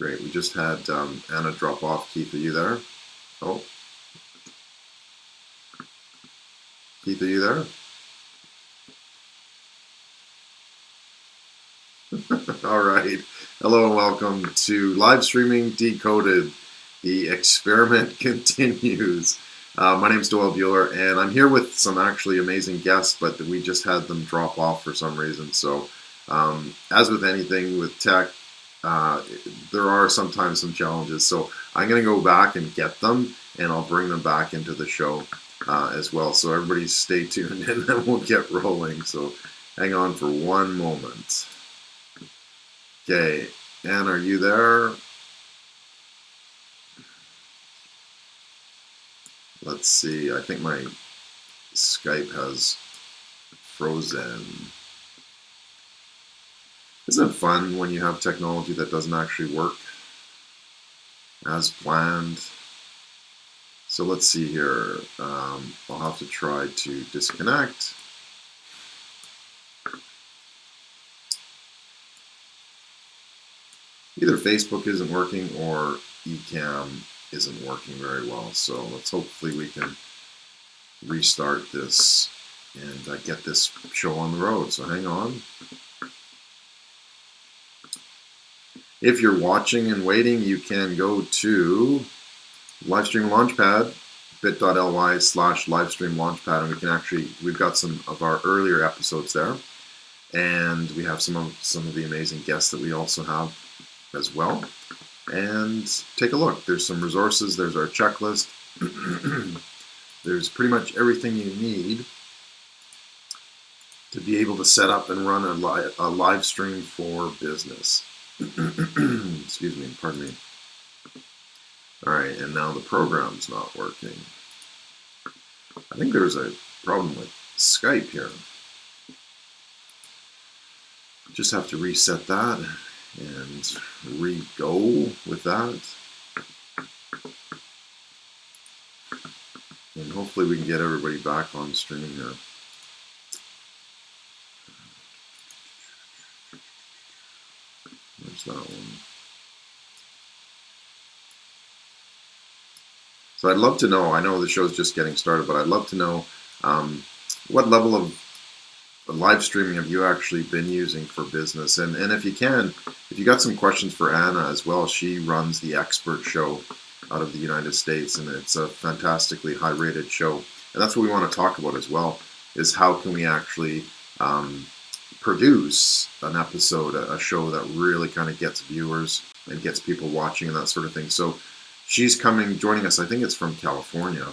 Great. We just had Anna drop off. Keith, are you there? Oh, Keith, are you there? All right. Hello and welcome to Livestreaming Decoded. The experiment continues. My name's Doyle Buehler, and I'm here with some actually amazing guests, but we just had them drop off for some reason. So, as with anything with tech, there are sometimes some challenges. So I'm going to go back and get them, and I'll bring them back into the show as well. So everybody stay tuned, and then we'll get rolling. So hang on for one moment. Okay, Anne, are you there? Let's see. I think my Skype has frozen. Isn't it fun when you have technology that doesn't actually work as planned? So let's see here. I'll have to try to disconnect. Either Facebook isn't working or Ecamm isn't working very well. So let's hopefully we can restart this and get this show on the road. So hang on. If you're watching and waiting, you can go to Livestream Launchpad, bit.ly/Livestream Launchpad, and we've got some of our earlier episodes there, and we have some of the amazing guests that we also have as well. And take a look. There's some resources. There's our checklist. There's pretty much everything you need to be able to set up and run a live stream for business. Excuse me, pardon me. All right, and now the program's not working. I think there's a problem with Skype here. Just have to reset that and re-go with that. And hopefully we can get everybody back on stream here. There's that one. So I'd love to know, I know the show's just getting started, but I'd love to know what level of live streaming have you actually been using for business? And if you can, if you got some questions for Anna as well, she runs the Expert Show out of the United States, and it's a fantastically high-rated show. And that's what we want to talk about as well, is how can we actually produce an episode, a show that really kind of gets viewers and gets people watching and that sort of thing. So she's joining us, I think it's from California,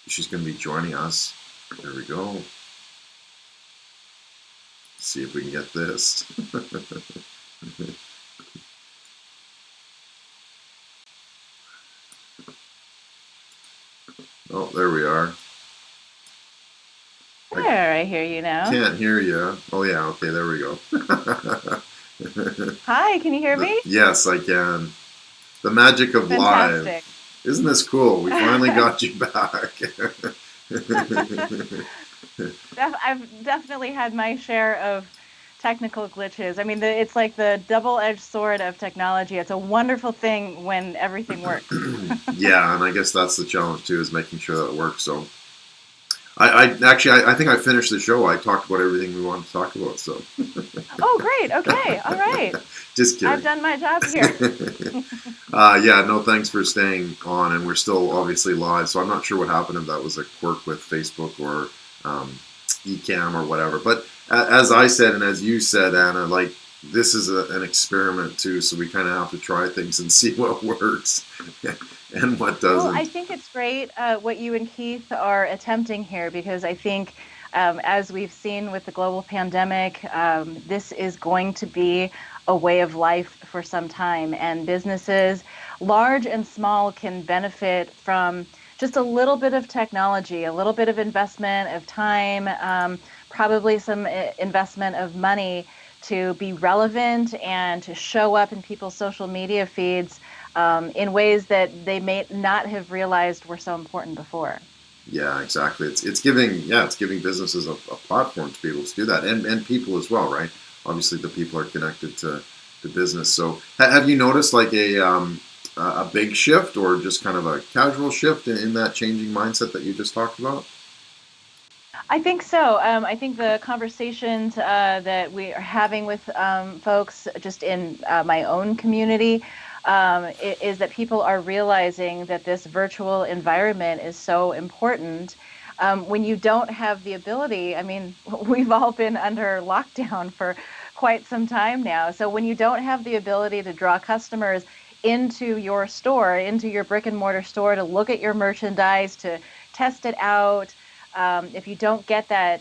she's going to be joining us. There we go. Let's see if we can get this. Oh, there we are. There, I hear you now. Can't hear you. Oh, yeah, okay, there we go. Hi, can you hear me? Yes, I can. The magic of Fantastic. live. Isn't this cool? We finally got you back. I've definitely had my share of technical glitches. I mean, it's like the double-edged sword of technology. It's a wonderful thing when everything works. Yeah, and I guess that's the challenge too, is making sure that it works. So I think I finished the show. I talked about everything we wanted to talk about. So. Oh, great. Okay. All right. Just kidding. I've done my job here. Yeah, no, thanks for staying on, and we're still obviously live, so I'm not sure what happened, if that was a quirk with Facebook or Ecamm or whatever. But as I said, and as you said, Anna, like, this is an experiment too, so we kind of have to try things and see what works and what doesn't. Well, I think it's great what you and Keith are attempting here, because I think as we've seen with the global pandemic, this is going to be a way of life for some time, and businesses, large and small, can benefit from just a little bit of technology, a little bit of investment of time, probably some investment of money to be relevant and to show up in people's social media feeds in ways that they may not have realized were so important before. Yeah, exactly. It's giving businesses a platform to be able to do that, and people as well, right? obviously the people are connected to business. So have you noticed like a big shift or just kind of a casual shift in that changing mindset that you just talked about? I think so. I think the conversations that we are having with folks just in my own community is that people are realizing that this virtual environment is so important. When you don't have the ability, I mean, we've all been under lockdown for quite some time now. So when you don't have the ability to draw customers into your store, into your brick and mortar store, to look at your merchandise, to test it out, if you don't get that,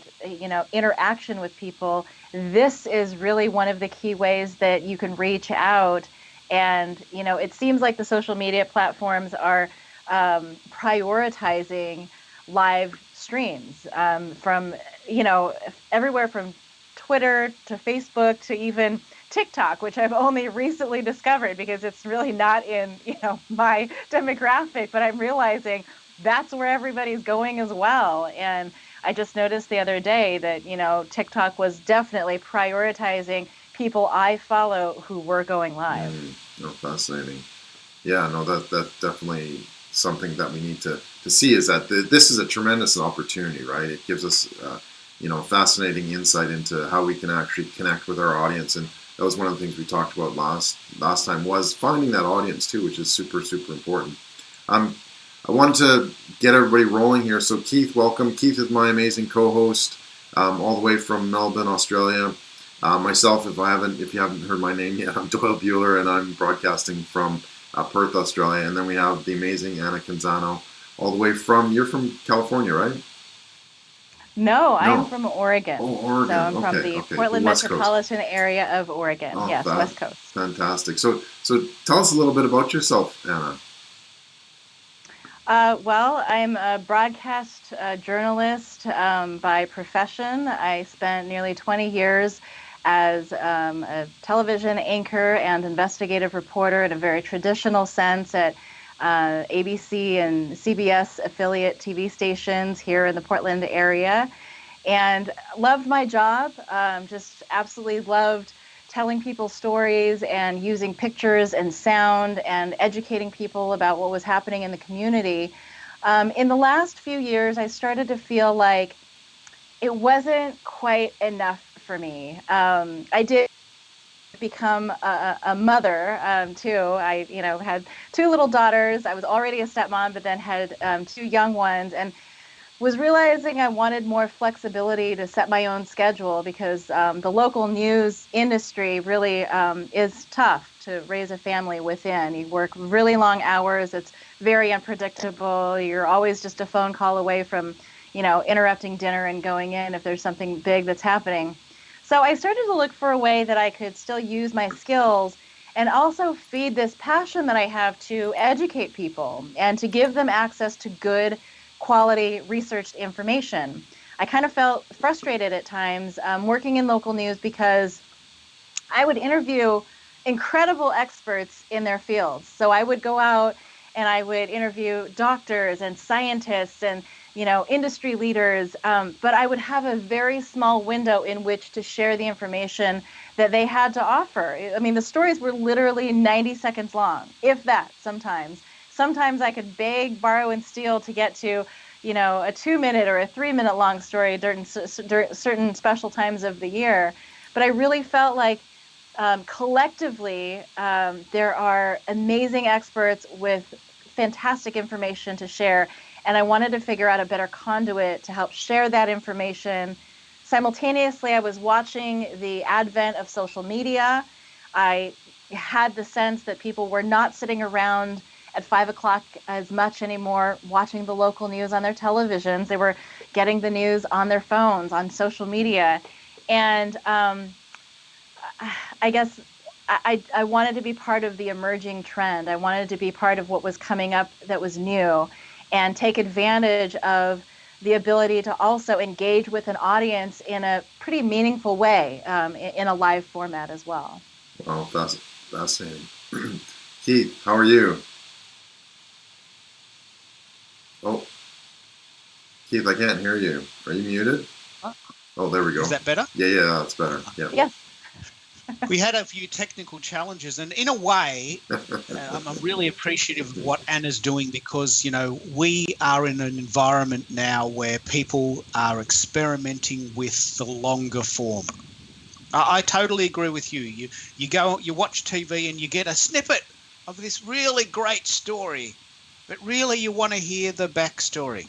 interaction with people, this is really one of the key ways that you can reach out. And, it seems like the social media platforms are prioritizing live streams from, everywhere from Twitter to Facebook to even TikTok, which I've only recently discovered because it's really not in, my demographic, but I'm realizing that's where everybody's going as well. And I just noticed the other day that, TikTok was definitely prioritizing people I follow who were going live. No, fascinating. Yeah, no, that's definitely something that we need to see is that this is a tremendous opportunity, right? It gives us, fascinating insight into how we can actually connect with our audience, and that was one of the things we talked about last time was finding that audience too, which is super super important. Um, I wanted to get everybody rolling here. So Keith, welcome. Keith is my amazing co-host, all the way from Melbourne, Australia. Myself, if you haven't heard my name yet, I'm Doyle Buehler, and I'm broadcasting from Perth, Australia. And then we have the amazing Anna Canzano, all the way you're from California, right? No, I'm No. from Oregon. Oh, So Oregon. I'm from Okay, the okay. The Portland West Coast. metropolitan area of Oregon. Oh, Yes, West Coast. fantastic. So tell us a little bit about yourself, Anna. Well, I'm a broadcast journalist by profession. I spent nearly 20 years as a television anchor and investigative reporter in a very traditional sense at ABC and CBS affiliate TV stations here in the Portland area, and loved my job. Just absolutely loved telling people stories and using pictures and sound and educating people about what was happening in the community. In the last few years, I started to feel like it wasn't quite enough for me. I did become a mother too. I, had two little daughters. I was already a stepmom, but then had two young ones, and was realizing I wanted more flexibility to set my own schedule because the local news industry really is tough to raise a family within. You work really long hours. It's very unpredictable. You're always just a phone call away from, interrupting dinner and going in if there's something big that's happening. So I started to look for a way that I could still use my skills and also feed this passion that I have to educate people and to give them access to good quality researched information. I kind of felt frustrated at times working in local news because I would interview incredible experts in their fields. So I would go out and I would interview doctors and scientists and industry leaders, but I would have a very small window in which to share the information that they had to offer. I mean, the stories were literally 90 seconds long, if that. Sometimes I could beg, borrow, and steal to get to a 2 minute or a 3 minute long story during certain special times of the year. But I really felt like collectively, there are amazing experts with fantastic information to share. And I wanted to figure out a better conduit to help share that information. Simultaneously, I was watching the advent of social media. I had the sense that people were not sitting around at 5 o'clock as much anymore watching the local news on their televisions. They were getting the news on their phones, on social media. And I guess I wanted to be part of the emerging trend. I wanted to be part of what was coming up that was new and take advantage of the ability to also engage with an audience in a pretty meaningful way in a live format as well. Wow, fascinating. Keith, how are you? Oh, Keith, I can't hear you. Are you muted? Huh? Oh, there we go. Is that better? Yeah, that's better. Yeah. Yes. We had a few technical challenges, and in a way, I'm really appreciative of what Anna's doing because, we are in an environment now where people are experimenting with the longer form. I totally agree with you. You watch TV and you get a snippet of this really great story, but really you want to hear the backstory.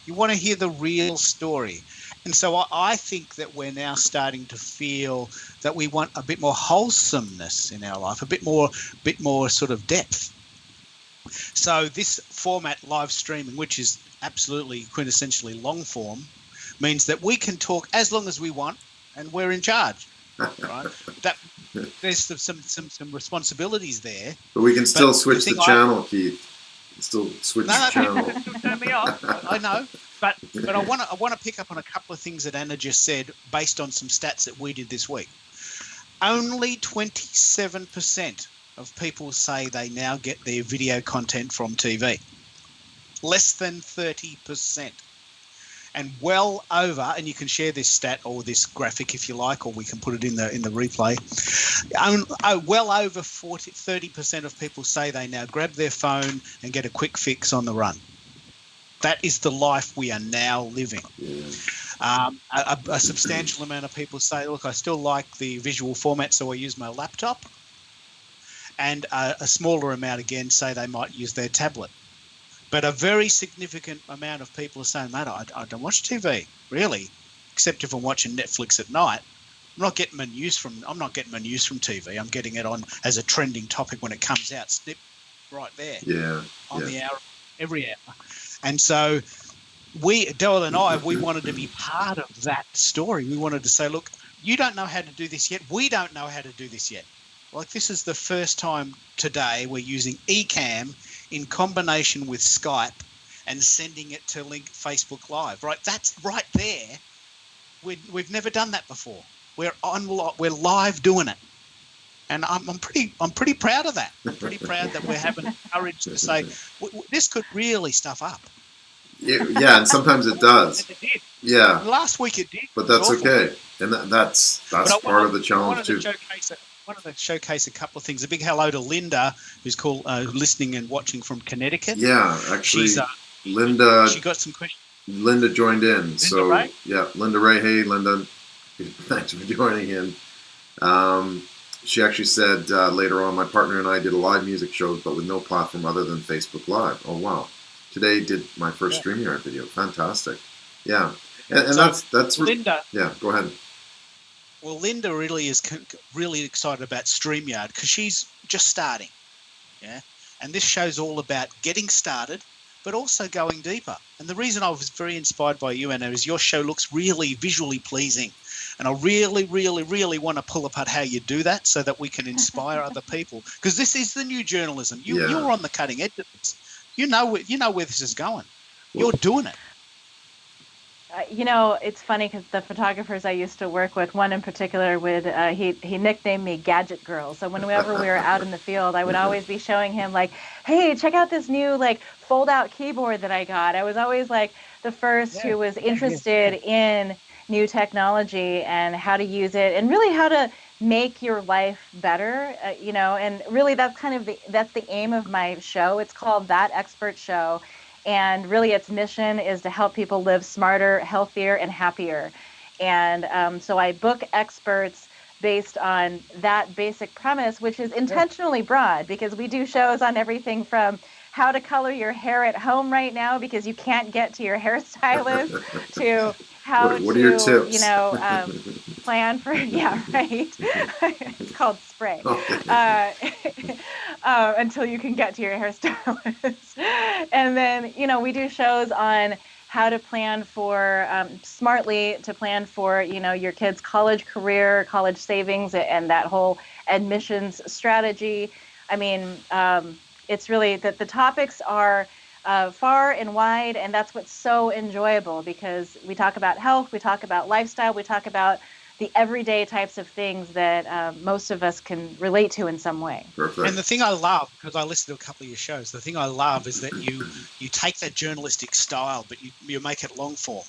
You want to hear the real story. And so I think that we're now starting to feel that we want a bit more wholesomeness in our life, a bit more sort of depth. So this format, live streaming, which is absolutely quintessentially long form, means that we can talk as long as we want and we're in charge. Right? That there's some responsibilities there. But we can still switch the channel, Keith. Still switch the channel. Don't turn me off. I know, but I want to pick up on a couple of things that Anna just said based on some stats that we did this week. Only 27% of people say they now get their video content from TV. Less than 30%. And well over, and you can share this stat or this graphic if you like, or we can put it in the replay. Well over 30% of people say they now grab their phone and get a quick fix on the run. That is the life we are now living. Yeah. A substantial amount of people say, look, I still like the visual format, so I use my laptop. And a smaller amount, again, say they might use their tablet. But a very significant amount of people are saying, mate, I don't watch TV, really, except if I'm watching Netflix at night. I'm not getting my news from TV. I'm getting it on as a trending topic when it comes out, snip right there. Yeah. On the hour, every hour. And so Doyle and I, we wanted to be part of that story. We wanted to say, look, you don't know how to do this yet. We don't know how to do this yet. Like, this is the first time today we're using Ecamm in combination with Skype and sending it to link Facebook Live. Right, that's right there. We've never done that before. We're live doing it, and I'm pretty proud of that. I'm pretty proud that we're having the courage to say this could really stuff up. Yeah, and sometimes it does. And it did. Yeah. Last week it did. But that's okay, and that's part of the challenge too. I wanted to showcase a couple of things. A big hello to Linda, who's listening and watching from Connecticut. Yeah, actually, Linda. She got some questions. Linda joined in. Linda Ray? Yeah, Linda Ray. Hey, Linda. Thanks for joining in. She actually said later on, my partner and I did a live music show, but with no platform other than Facebook Live. Oh wow! Today did my first StreamYard video. Fantastic. Yeah, and so that's Linda. Yeah, go ahead. Well, Linda really is really excited about StreamYard because she's just starting, yeah. And this show's all about getting started, but also going deeper. And the reason I was very inspired by you, Anna, is your show looks really visually pleasing, and I really, really, really want to pull apart how you do that so that we can inspire other people. Because this is the new journalism. You're on the cutting edge of this. You know where this is going. You're doing it. It's funny because the photographers I used to work with, one in particular, he nicknamed me Gadget Girl. So whenever we were out in the field, I would always be showing him like, hey, check out this new fold-out keyboard that I got. I was always the first who was interested in new technology and how to use it and really how to make your life better. And really that's the aim of my show. It's called That Expert Show. And really its mission is to help people live smarter, healthier, and happier. And so I book experts based on that basic premise, which is intentionally broad because we do shows on everything from how to color your hair at home right now because you can't get to your hairstylist to how what are your tips? Plan for, it's called spray. Until you can get to your hairstylist. And then, we do shows on how to plan for, smartly to plan for, your kid's college career, college savings, and that whole admissions strategy. I mean, it's really that the topics are far and wide, and that's what's so enjoyable because we talk about health, we talk about lifestyle, we talk about the everyday types of things that most of us can relate to in some way. Perfect. And the thing I love, because I listened to a couple of your shows, the thing I love is that you take that journalistic style, but you make it long form.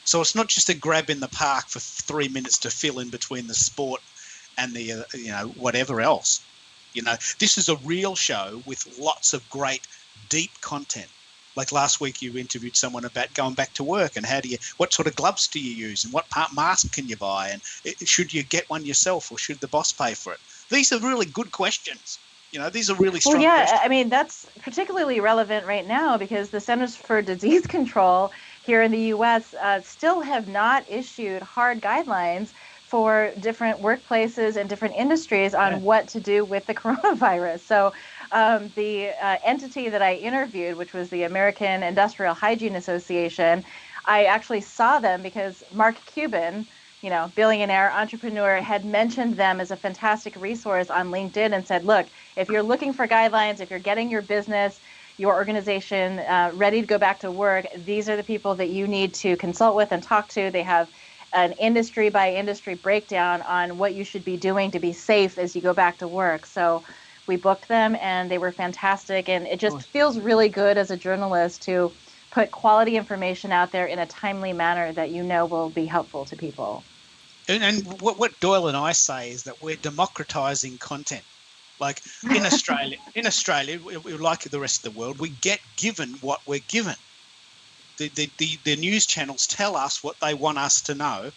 So it's not just a grab in the park for 3 minutes to fill in between the sport and the whatever else. This is a real show with lots of great deep content. Like last week, you interviewed someone about going back to work and what sort of gloves do you use and what part mask can you buy, and should you get one yourself or should the boss pay for it? These are really good questions. These are really strong questions. I mean, that's particularly relevant right now because the Centers for Disease Control here in the U.S. Still have not issued hard guidelines for different workplaces and different industries on what to do with the coronavirus. So the entity that I interviewed, which was the American Industrial Hygiene Association, I actually saw them because Mark Cuban, billionaire entrepreneur, had mentioned them as a fantastic resource on LinkedIn and said, look, if you're looking for guidelines, if you're getting your business, your organization ready to go back to work, these are the people that you need to consult with and talk to. They have an industry by industry breakdown on what you should be doing to be safe as you go back to work. So we booked them and they were fantastic. And it just feels really good as a journalist to put quality information out there in a timely manner that will be helpful to people. And what Doyle and I say is that we're democratizing content. Like in Australia, we, like the rest of the world, we get given what we're given. The news channels tell us what they want us to know,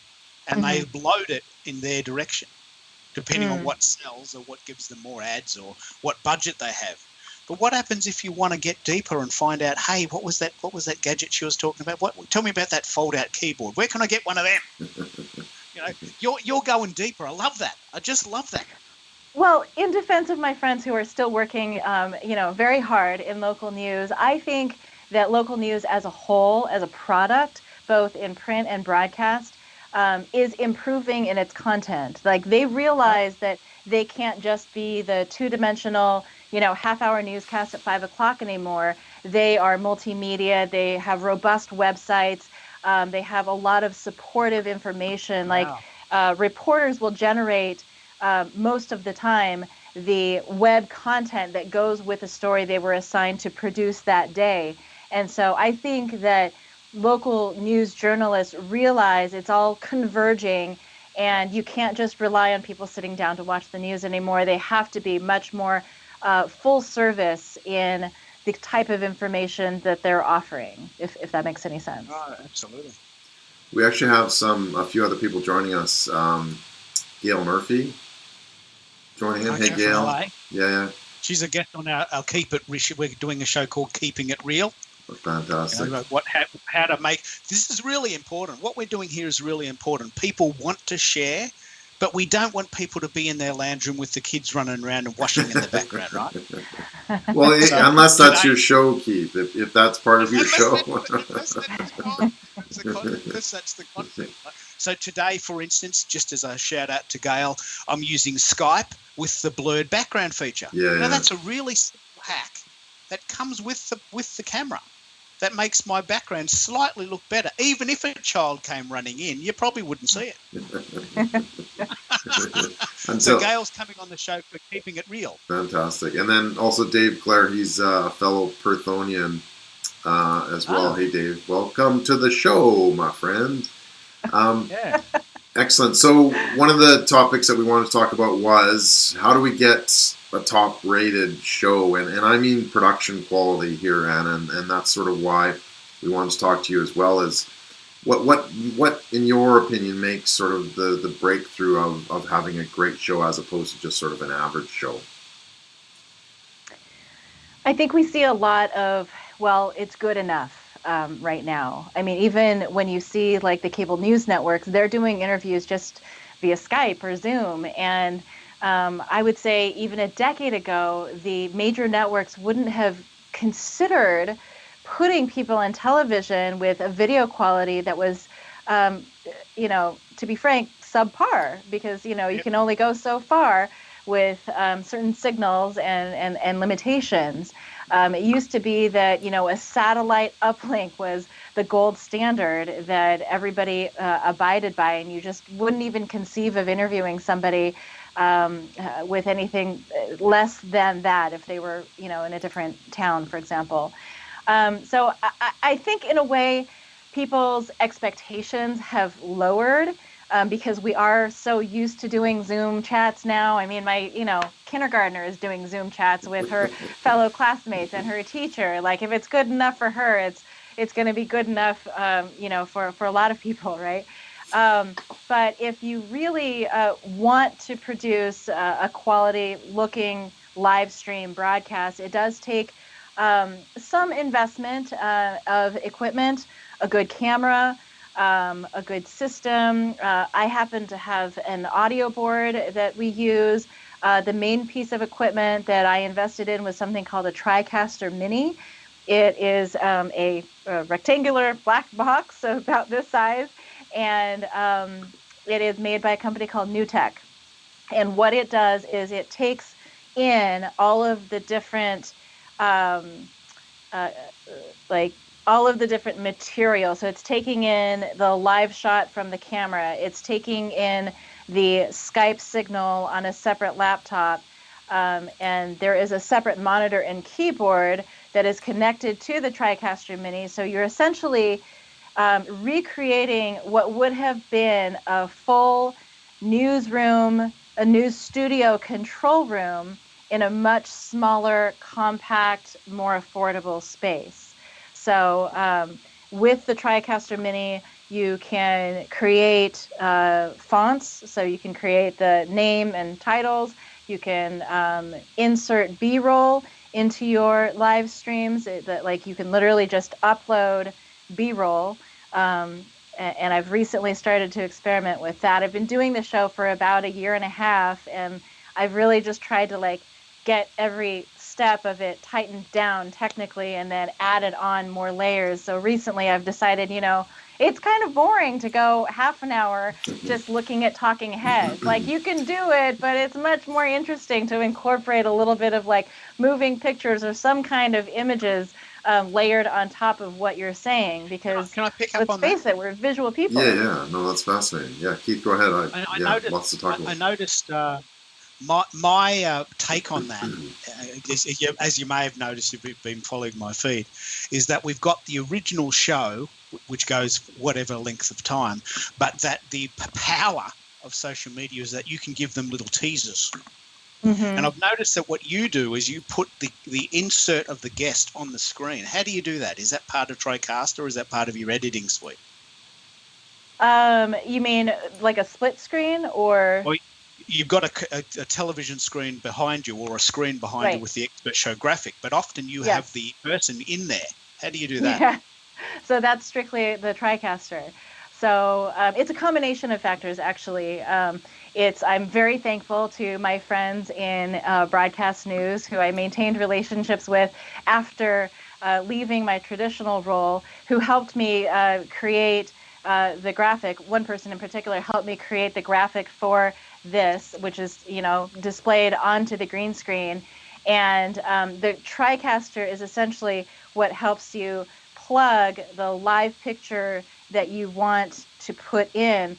and they load it in their direction, depending on what sells or what gives them more ads or what budget they have. But what happens if you want to get deeper and find out, hey, what was that gadget she was talking about? Tell me about that fold-out keyboard. Where can I get one of them? You're going deeper. I love that. I just love that. Well, in defense of my friends who are still working, very hard in local news, I think that local news as a whole, as a product, both in print and broadcast, is improving in its content. Like they realize that they can't just be the two-dimensional, half-hour newscast at 5 o'clock anymore. They are multimedia. They have robust websites. They have a lot of supportive information. Wow. Like reporters will generate most of the time the web content that goes with the story they were assigned to produce that day. And so I think that local news journalists realize it's all converging and you can't just rely on people sitting down to watch the news anymore. They have to be much more full service in the type of information that they're offering, if that makes any sense. Oh, absolutely. We actually have a few other people joining us. Gail Murphy joining in. Hey, Gail. Yeah. She's a guest on our Keep It. We're doing a show called Keeping It Real. Fantastic. How to make this is really important. What we're doing here is really important. People want to share, but we don't want people to be in their lounge room with the kids running around and washing in the background, right? Well, unless that's your show, Keith. If that's part of your show. That's the content. So today, for instance, just as a shout out to Gail, I'm using Skype with the blurred background feature. Now that's a really simple hack that comes with the camera. That makes my background slightly look better. Even if a child came running in, you probably wouldn't see it. So Gail's coming on the show for Keeping It Real. Fantastic. And then also Dave Clare, he's a fellow Perthonian as well. Oh. Hey, Dave. Welcome to the show, my friend. Excellent. So one of the topics that we wanted to talk about was how do we get a top-rated show, and I mean production quality here, Anna, and that's sort of why we wanted to talk to you as well. As what in your opinion makes sort of the breakthrough of having a great show as opposed to just sort of an average show? I think we see a lot of, it's good enough right now. I mean, even when you see like the cable news networks, they're doing interviews just via Skype or Zoom, and I would say even a decade ago, the major networks wouldn't have considered putting people on television with a video quality that was, to be frank, subpar, because, you can only go so far with certain signals and limitations. It used to be that, a satellite uplink was the gold standard that everybody abided by, and you just wouldn't even conceive of interviewing somebody with anything less than that if they were, in a different town, for example. So I think in a way, people's expectations have lowered because we are so used to doing Zoom chats now. I mean, my, kindergartner is doing Zoom chats with her fellow classmates and her teacher. Like, if it's good enough for her, it's going to be good enough, for a lot of people, right? But if you really want to produce a quality looking live stream broadcast, it does take some investment of equipment, a good camera, a good system. I happen to have an audio board that we use. The main piece of equipment that I invested in was something called a TriCaster Mini. It is a rectangular black box about this size, and it is made by a company called NewTek. And what it does is it takes in all of the different uh, like all of the different material. So it's taking in the live shot from the camera. It's taking in the Skype signal on a separate laptop. And there is a separate monitor and keyboard that is connected to the TriCaster Mini. So you're essentially recreating what would have been a full newsroom, a news studio control room in a much smaller, compact, more affordable space. So with the TriCaster Mini, you can create fonts, so you can create the name and titles. You can insert B-roll into your live streams. Like, you can literally just upload B-roll. And I've recently started to experiment with that. I've been doing the show for about a year and a half, and I've really just tried to get every step of it tightened down technically and then added on more layers. So recently I've decided, it's kind of boring to go half an hour just looking at talking heads. Like, you can do it, but it's much more interesting to incorporate a little bit of moving pictures or some kind of images layered on top of what you're saying, because can I pick up on let's face it, we're visual people. Yeah, no, that's fascinating. Yeah, Keith, go ahead. I noticed, lots to talk about. I noticed my take on that, as you may have noticed if you've been following my feed, is that we've got the original show, which goes whatever length of time, but that the power of social media is that you can give them little teasers. Mm-hmm. And I've noticed that what you do is you put the insert of the guest on the screen. How do you do that? Is that part of TriCaster, or is that part of your editing suite? You mean like a split screen, or? Well, you've got a television screen behind you, or a screen behind you with the expert show graphic, but often you have the person in there. How do you do that? Yeah, so that's strictly the TriCaster. So it's a combination of factors, actually. I'm very thankful to my friends in broadcast news who I maintained relationships with after leaving my traditional role, who helped me create the graphic. One person in particular helped me create the graphic for this, which is, displayed onto the green screen. And the TriCaster is essentially what helps you plug the live picture that you want to put into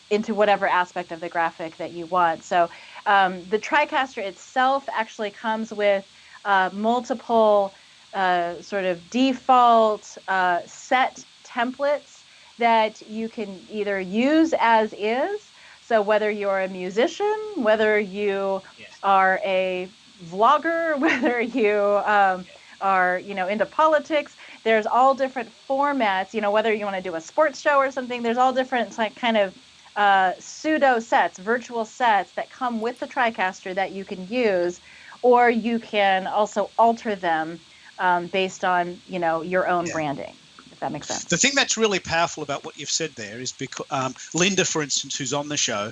into whatever aspect of the graphic that you want. So the TriCaster itself actually comes with multiple sort of default set templates that you can either use as is. So whether you're a musician, whether you are a vlogger, whether you are, into politics, there's all different formats, whether you want to do a sports show or something, there's all different kind of pseudo sets, virtual sets that come with the TriCaster that you can use, or you can also alter them based on, your own branding. If that makes sense. The thing that's really powerful about what you've said there is because Linda, for instance, who's on the show,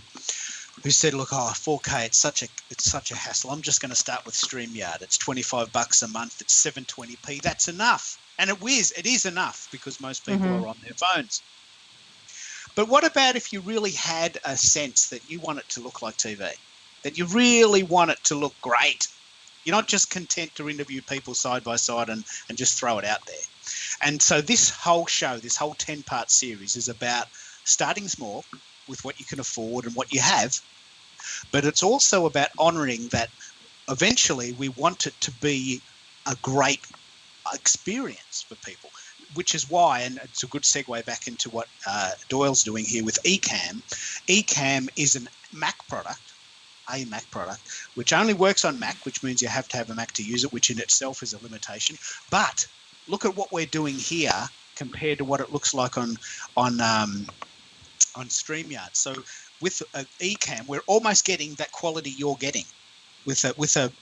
who said, "Look, 4K, it's such a hassle. I'm just going to start with StreamYard. It's $25 a month. It's 720p. That's enough." And it is enough because most people are on their phones. But what about if you really had a sense that you want it to look like TV, that you really want it to look great? You're not just content to interview people side by side and just throw it out there. And so this whole show, this whole 10-part series is about starting small with what you can afford and what you have. But it's also about honouring that eventually we want it to be a great experience for people. which is why, and it's a good segue back into what Doyle's doing here with Ecamm. Ecamm is a Mac product, which only works on Mac, which means you have to have a Mac to use it, which in itself is a limitation. But look at what we're doing here compared to what it looks like on StreamYard. So with Ecamm, we're almost getting that quality you're getting with a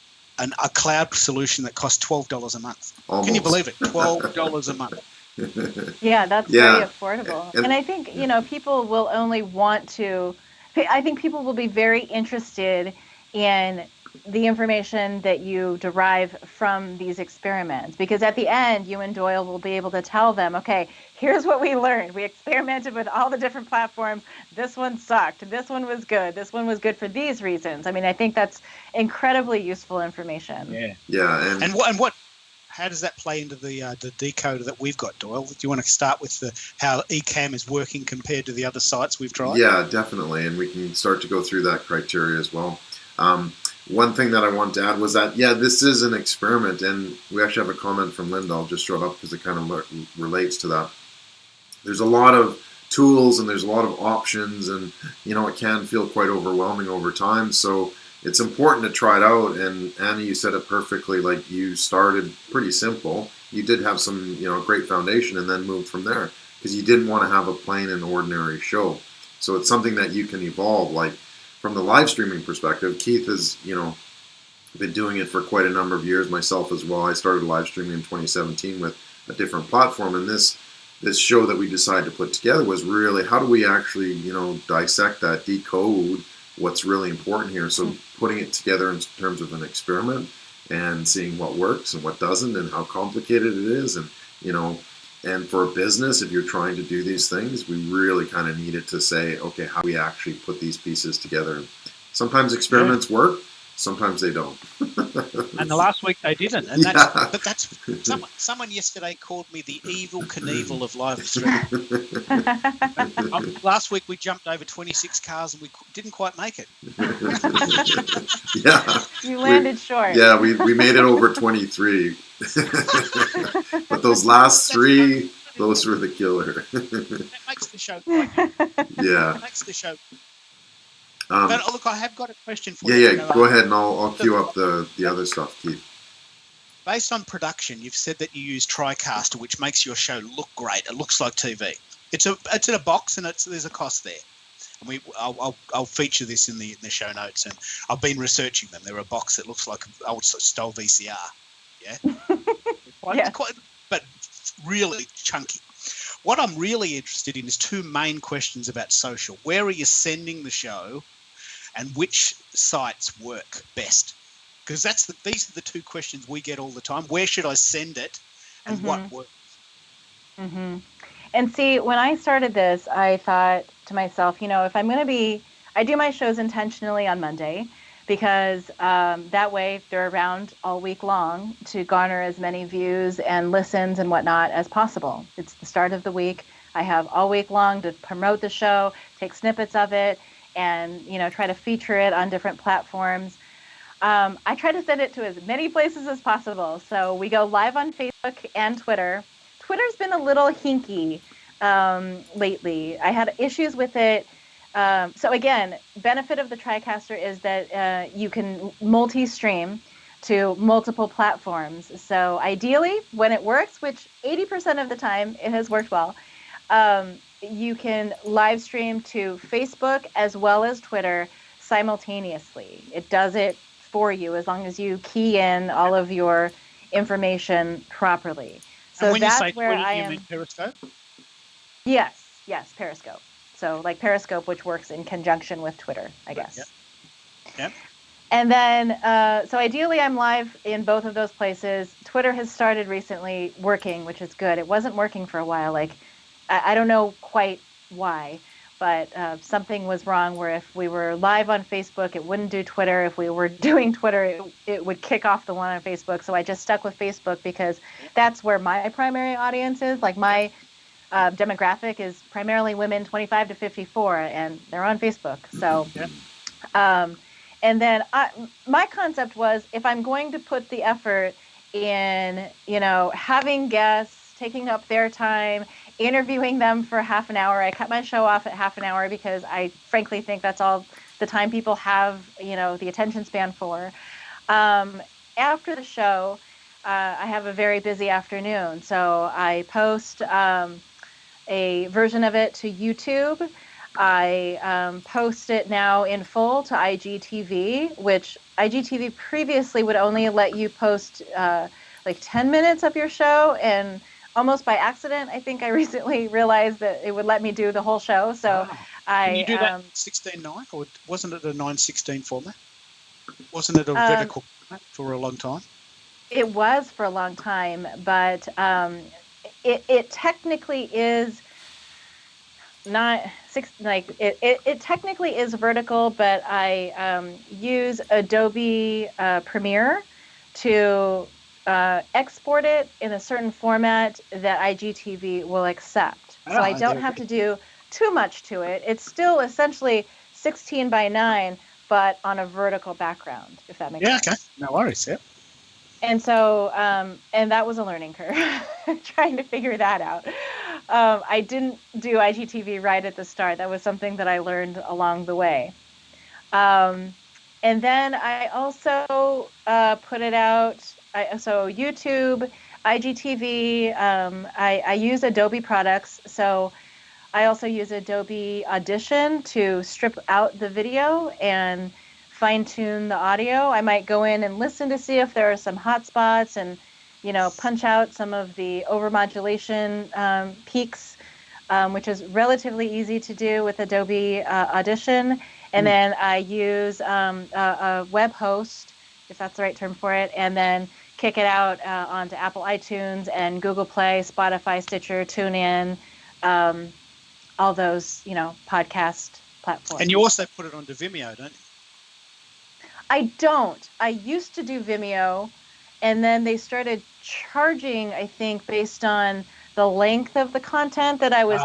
cloud solution that costs $12 a month. Almost. Can you believe it? $12 a month. Yeah, that's Yeah. very affordable. And I think, people will only want to, I think people will be very interested in the information that you derive from these experiments, because at the end, you and Doyle will be able to tell them, okay, here's what we learned. We experimented with all the different platforms. This one sucked. This one was good. This one was good for these reasons. I mean, I think that's incredibly useful information. Yeah. Yeah. And what how does that play into the decoder that we've got, Doyle? Do you want to start with how Ecamm is working compared to the other sites we've tried? Yeah, definitely, and we can start to go through that criteria as well. One thing that I want to add was that, this is an experiment, and we actually have a comment from Linda. I'll just show it up because it kind of relates to that. There's a lot of tools and there's a lot of options, and it can feel quite overwhelming over time. So it's important to try it out. And Annie, you said it perfectly. Like, you started pretty simple. You did have some great foundation, and then moved from there because you didn't want to have a plain and ordinary show. So it's something that you can evolve. Like, from the live streaming perspective, Keith has been doing it for quite a number of years, myself as well. I started live streaming in 2017 with a different platform, and this show that we decided to put together was really, how do we actually dissect that, decode what's really important here. So putting it together in terms of an experiment and seeing what works and what doesn't, and how complicated it is, and and for a business, if you're trying to do these things, we really kind of needed to say, okay, how do we actually put these pieces together? Sometimes experiments work, sometimes they don't. And the last week they didn't. And that's someone yesterday called me the evil Knievel of live streaming. Last week we jumped over 26 cars and we didn't quite make it. Yeah. You landed short. Yeah, we made it over 23. But those last 3, those were the killer. That makes the show quite good. Yeah. That makes the show. But look, I have got a question for you. Yeah, go ahead, and I'll queue up the other stuff, Keith. Based on production, you've said that you use TriCaster, which makes your show look great. It looks like TV. It's in a box, and there's a cost there. And I'll feature this in the show notes, and I've been researching them. They're a box that looks like an old style VCR. Yeah, but really chunky. What I'm really interested in is 2 main questions about social. Where are you sending the show, and which sites work best? Because these are the 2 questions we get all the time. Where should I send it, and what works? Mm-hmm. And see, when I started this, I thought to myself, if I'm going to I do my shows intentionally on Monday, because that way they're around all week long to garner as many views and listens and whatnot as possible. It's the start of the week. I have all week long to promote the show, take snippets of it, and try to feature it on different platforms. I try to send it to as many places as possible. So we go live on Facebook and Twitter. Twitter's been a little hinky lately. I had issues with it. So again, benefit of the TriCaster is that you can multi-stream to multiple platforms. So ideally, when it works, which 80% of the time it has worked well, you can live stream to Facebook as well as Twitter simultaneously. It does it for you as long as you key in all of your information properly. So and when that's you say where Twitter, I you am. mean Periscope? Yes, Periscope. So like Periscope, which works in conjunction with Twitter, I guess. Yep. And then, so ideally I'm live in both of those places. Twitter has started recently working, which is good. It wasn't working for a while. Like, I don't know quite why, but something was wrong where if we were live on Facebook, it wouldn't do Twitter. If we were doing Twitter, it would kick off the one on Facebook. So I just stuck with Facebook because that's where my primary audience is. Like my demographic is primarily women 25 to 54, and they're on Facebook. So, and then my concept was, if I'm going to put the effort in, having guests, taking up their time, interviewing them for half an hour. I cut my show off at half an hour because I frankly think that's all the time people have, the attention span for. After the show, I have a very busy afternoon, so I post a version of it to YouTube. I post it now in full to IGTV, which IGTV previously would only let you post like 10 minutes of your show. And almost by accident, I think I recently realized that it would let me do the whole show. So Wow. I. Can you do that 16:9, or wasn't it a 9:16 format? Wasn't it a vertical format for a long time? It was for a long time, but it technically is not it technically is vertical, but I use Adobe Premiere to export it in a certain format that IGTV will accept. So I don't have to do too much to it. It's still essentially 16 by 9, but on a vertical background, if that makes sense. Yeah, okay. No worries, yeah. And so, and that was a learning curve, trying to figure that out. I didn't do IGTV right at the start. That was something that I learned along the way. And then I also put it out. So YouTube, IGTV, I use Adobe products. So I also use Adobe Audition to strip out the video and fine-tune the audio. I might go in and listen to see if there are some hot spots and, punch out some of the overmodulation peaks, which is relatively easy to do with Adobe Audition. And then I use a web host, if that's the right term for it, and then kick it out onto Apple iTunes and Google Play, Spotify, Stitcher, TuneIn, all those, podcast platforms. And you also put it onto Vimeo, don't you? I don't. I used to do Vimeo, and then they started charging, I think, based on the length of the content that I was,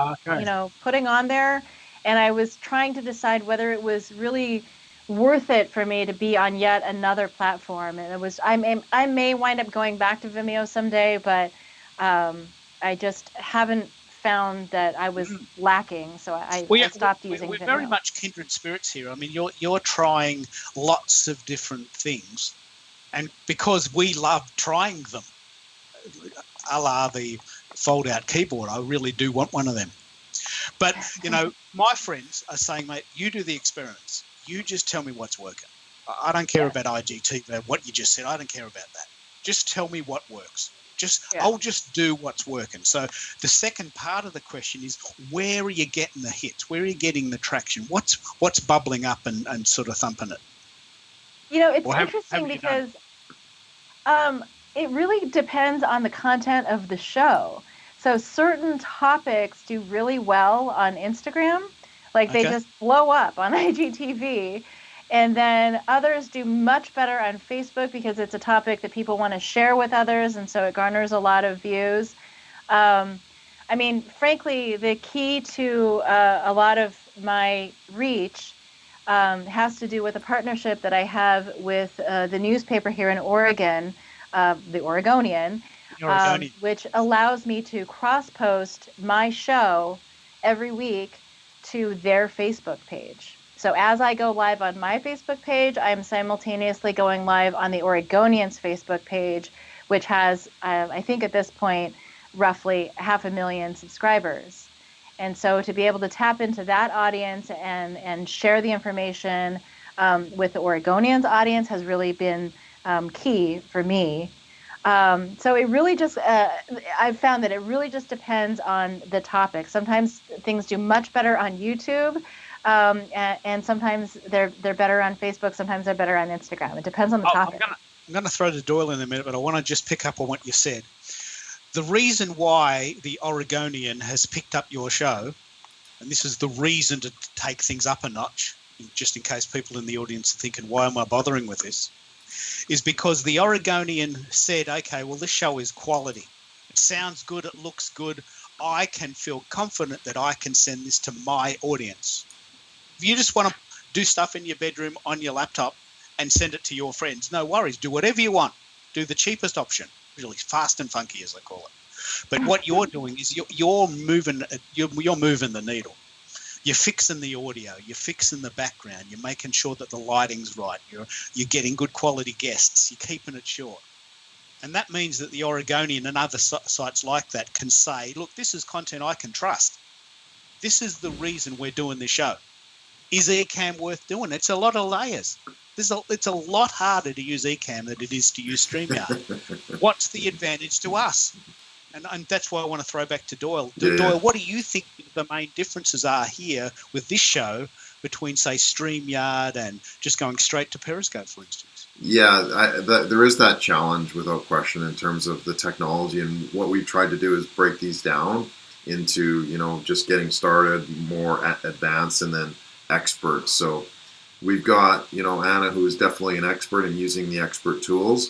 putting on there. And I was trying to decide whether it was really worth it for me to be on yet another platform. And I may wind up going back to Vimeo someday, but I just haven't found that I was lacking, so I stopped using We're Vimeo. very much kindred spirits here. I mean, you're trying lots of different things, and because we love trying them, a la the fold-out keyboard, I really do want one of them. But, my friends are saying, mate, you do the experiments. You just tell me what's working. I don't care about IGTV, what you just said. I don't care about that. Just tell me what works. I'll just do what's working. So the second part of the question is, where are you getting the hits? Where are you getting the traction? What's bubbling up and sort of thumping it? It's interesting because it really depends on the content of the show. So certain topics do really well on Instagram, like they just blow up on IGTV. And then others do much better on Facebook because it's a topic that people want to share with others, and so it garners a lot of views. Frankly, the key to a lot of my reach has to do with a partnership that I have with the newspaper here in Oregon, the Oregonian, which allows me to cross-post my show every week to their Facebook page. So as I go live on my Facebook page, I'm simultaneously going live on the Oregonians' Facebook page, which has, I think at this point, roughly 500,000 subscribers. And so to be able to tap into that audience and share the information with the Oregonians audience has really been key for me. So it really just, I've found that it really just depends on the topic. Sometimes things do much better on YouTube. And sometimes they're better on Facebook. Sometimes they're better on Instagram. It depends on the topic. I'm going to throw to Doyle in a minute, but I want to just pick up on what you said. The reason why the Oregonian has picked up your show, and this is the reason to take things up a notch, just in case people in the audience are thinking, why am I bothering with this? Is because the Oregonian said, okay, well, this show is quality. It sounds good. It looks good. I can feel confident that I can send this to my audience. If you just want to do stuff in your bedroom on your laptop and send it to your friends, no worries. Do whatever you want. Do the cheapest option, really fast and funky, as I call it. But what you're doing is you're moving the needle. You're fixing the audio, you're fixing the background, you're making sure that the lighting's right, you're getting good quality guests, you're keeping it short. And that means that the Oregonian and other sites like that can say, look, this is content I can trust. This is the reason we're doing this show. Is Ecamm worth doing? It's a lot of layers. It's a lot harder to use Ecamm than it is to use StreamYard. What's the advantage to us? And that's why I want to throw back to Doyle. Doyle, what do you think the main differences are here with this show between, say, StreamYard and just going straight to Periscope, for instance? Yeah, there is that challenge without question in terms of the technology, and what we've tried to do is break these down into, just getting started, more advanced, and then experts. So we've got, Anna, who is definitely an expert in using the expert tools.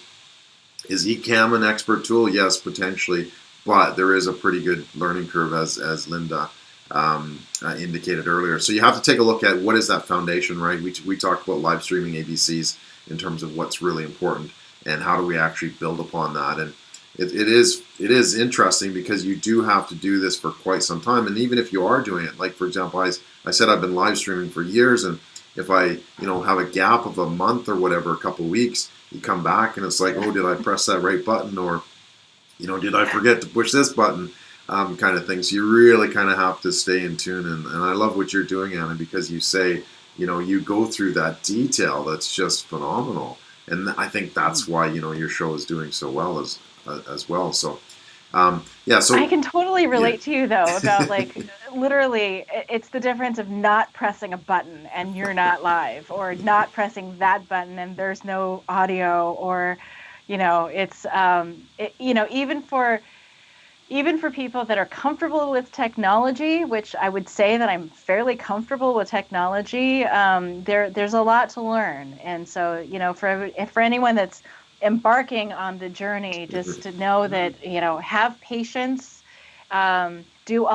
Is Ecamm an expert tool? Yes, potentially, but there is a pretty good learning curve, as Linda indicated earlier. So you have to take a look at what is that foundation, right? We talked about live streaming ABCs in terms of what's really important and how do we actually build upon that. And it is interesting because you do have to do this for quite some time. And even if you are doing it, like for example, I said I've been live streaming for years, and if I have a gap of a month or whatever, a couple of weeks, you come back and it's like, oh, did I press that right button, or did I forget to push this button, kind of thing. So you really kind of have to stay in tune. And I love what you're doing, Anna, because you say, you go through that detail that's just phenomenal. And I think that's why, your show is doing so well as well. So, so I can totally relate to you, though, about literally it's the difference of not pressing a button and you're not live, or not pressing that button and there's no audio, or, it's, even for people that are comfortable with technology, which I would say that I'm fairly comfortable with technology, there's a lot to learn. And so, for anyone that's embarking on the journey, just to know that, have patience, do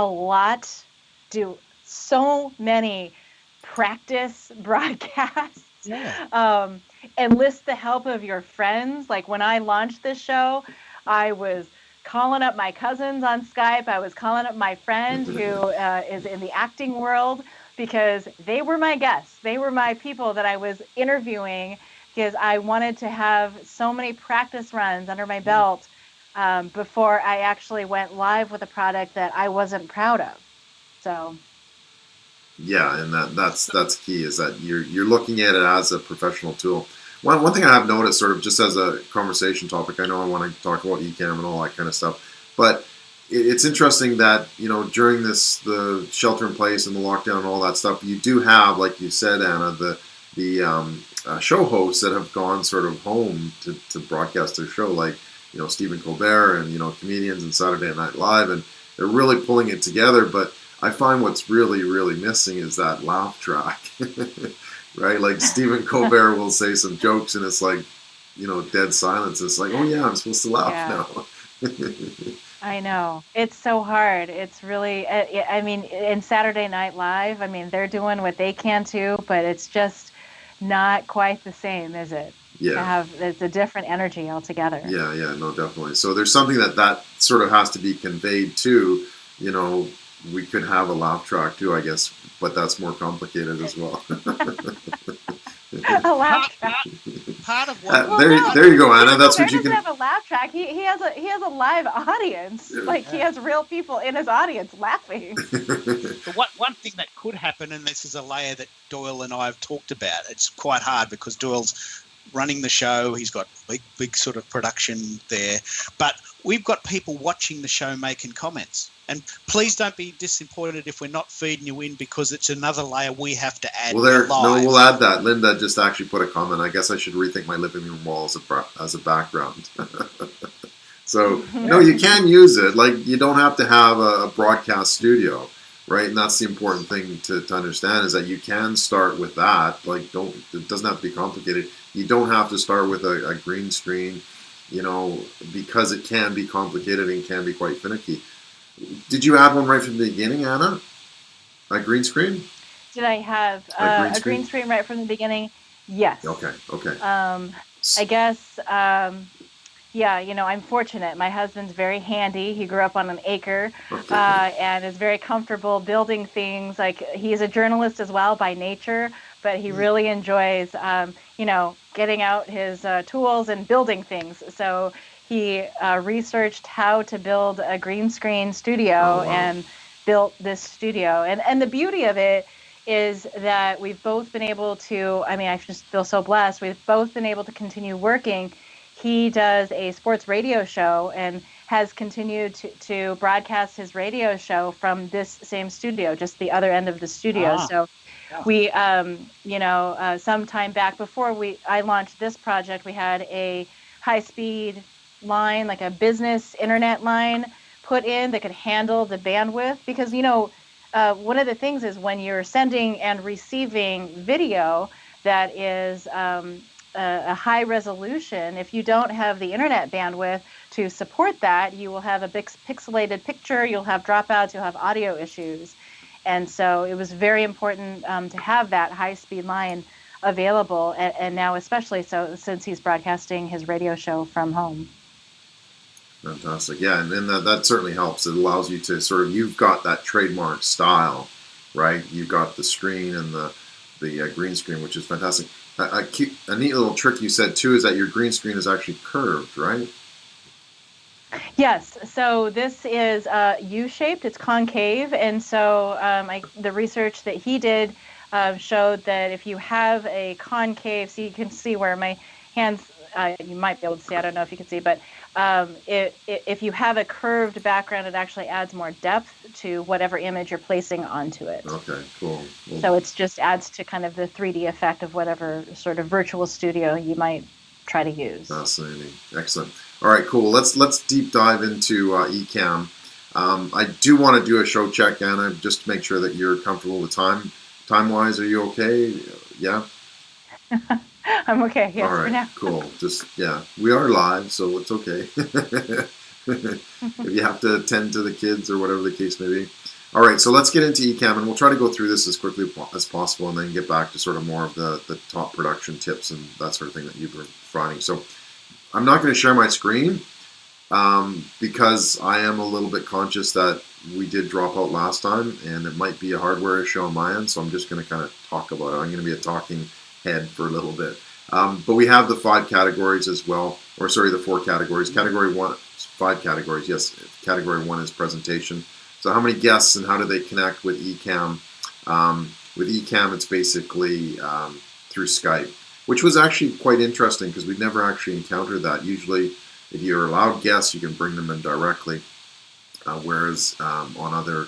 so many practice broadcasts, enlist the help of your friends. Like when I launched this show, I was calling up my cousins on Skype. I was calling up my friend who is in the acting world, because they were my guests. They were my people that I was interviewing, because I wanted to have so many practice runs under my belt before I actually went live with a product that I wasn't proud of. So. Yeah, and that's key, is that you're looking at it as a professional tool. One thing I have noticed, sort of just as a conversation topic, I know I want to talk about Ecamm and all that kind of stuff, but it's interesting that during the shelter in place and the lockdown and all that stuff, you do have, like you said, Anna, the show hosts that have gone sort of home to broadcast their show, like Stephen Colbert and comedians and Saturday Night Live, and they're really pulling it together. But I find what's really, really missing is that laugh track. Right? Like Stephen Colbert will say some jokes and it's like, dead silence. It's like, oh yeah, I'm supposed to laugh now. I know. It's so hard. It's really, in Saturday Night Live, they're doing what they can too, but it's just not quite the same, is it? Yeah. It's a different energy altogether. Yeah, no, definitely. So there's something that sort of has to be conveyed too. We could have a laugh track too, I guess, but that's more complicated as well. A laugh track. Part of what? There you go, Anna. That's what you can. He doesn't have a laugh track. He has a live audience. He has real people in his audience laughing. But one thing that could happen, and this is a layer that Doyle and I have talked about. It's quite hard because Doyle's running the show. He's got big sort of production there, but we've got people watching the show making comments. And please don't be disappointed if we're not feeding you in, because it's another layer we have to add. We'll add that. Linda just actually put a comment. I guess I should rethink my living room wall as a background. So, you can use it. Like, you don't have to have a broadcast studio, right? And that's the important thing to understand, is that you can start with that. Like, it doesn't have to be complicated. You don't have to start with a green screen, because it can be complicated and can be quite finicky. Did you add one right from the beginning, Anna? A green screen? Did I have a green screen right from the beginning? Yes. Okay. I guess Yeah, I'm fortunate. My husband's very handy. He grew up on an acre, Okay. and is very comfortable building things. Like, he's a journalist as well by nature, but he really enjoys, getting out his tools and building things. So he researched how to build a green screen Oh, studio wow. and built this studio. And the beauty of it is that we've both been able to, I mean, I just feel so blessed. We've both been able to continue working. He does a sports radio show and has continued to broadcast his radio show from this same studio, just the other end of the studio. Ah, So yeah. we, some time back before I launched this project, we had a high speed line, like a business internet line put in that could handle the bandwidth. Because, one of the things is when you're sending and receiving video that is a high resolution, if you don't have the internet bandwidth to support that, you will have a pixelated picture, you'll have dropouts, you'll have audio issues. And so it was very important to have that high speed line available. And now, especially so, since he's broadcasting his radio show from home. Fantastic. Yeah, and that certainly helps. It allows you to sort of, you've got that trademark style, right? You've got the screen and the green screen, which is fantastic. A neat little trick you said too is that your green screen is actually curved, right? Yes, so this is U-shaped, it's concave, and so the research that he did showed that if you have a concave, so you can see where my hands, you might be able to see, I don't know if you can see, but if you have a curved background, it actually adds more depth to whatever image you're placing onto it. Okay, cool. Well, So it just adds to kind of the 3D effect of whatever sort of virtual studio you might try to use. fascinating. Excellent. All right, cool. Let's deep dive into Ecamm. I do want to do a show check, Anna, just to make sure that you're comfortable with time-wise. Are you okay? Yeah? I'm okay, yes, All for right, now. cool. Just, yeah, we are live, so it's okay. If you have to attend to the kids or whatever the case may be. All right, so let's get into Ecamm, and we'll try to go through this as quickly as possible and then get back to sort of more of the top production tips and that sort of thing that you've been providing. So I'm not going to share my screen because I am a little bit conscious that we did drop out last time, and it might be a hardware issue on my end, so I'm just going to kind of talk about it. I'm going to be a talking head for a little bit. But we have the 5 categories as well, or sorry, the 4 categories. Category 1, 5 categories, yes. Category 1 is presentation. So how many guests and how do they connect with Ecamm? With Ecamm, it's basically through Skype, which was actually quite interesting because we'd never actually encountered that. Usually, if you're allowed guests, you can bring them in directly, whereas on other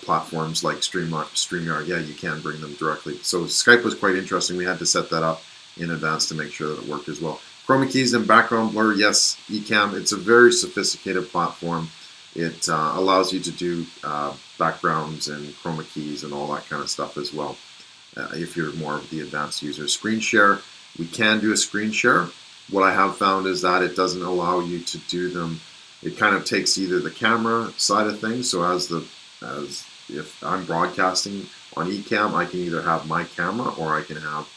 platforms like StreamYard, yeah, you can bring them directly. So Skype was quite interesting. We had to set that up in advance to make sure that it worked as well. Chroma keys and background blur, yes, Ecamm. It's a very sophisticated platform. It allows you to do backgrounds and chroma keys and all that kind of stuff as well. If you're more of the advanced user. Screen share, we can do a screen share. What I have found is that it doesn't allow you to do them. It kind of takes either the camera side of things. So as if I'm broadcasting on Ecamm, I can either have my camera or I can have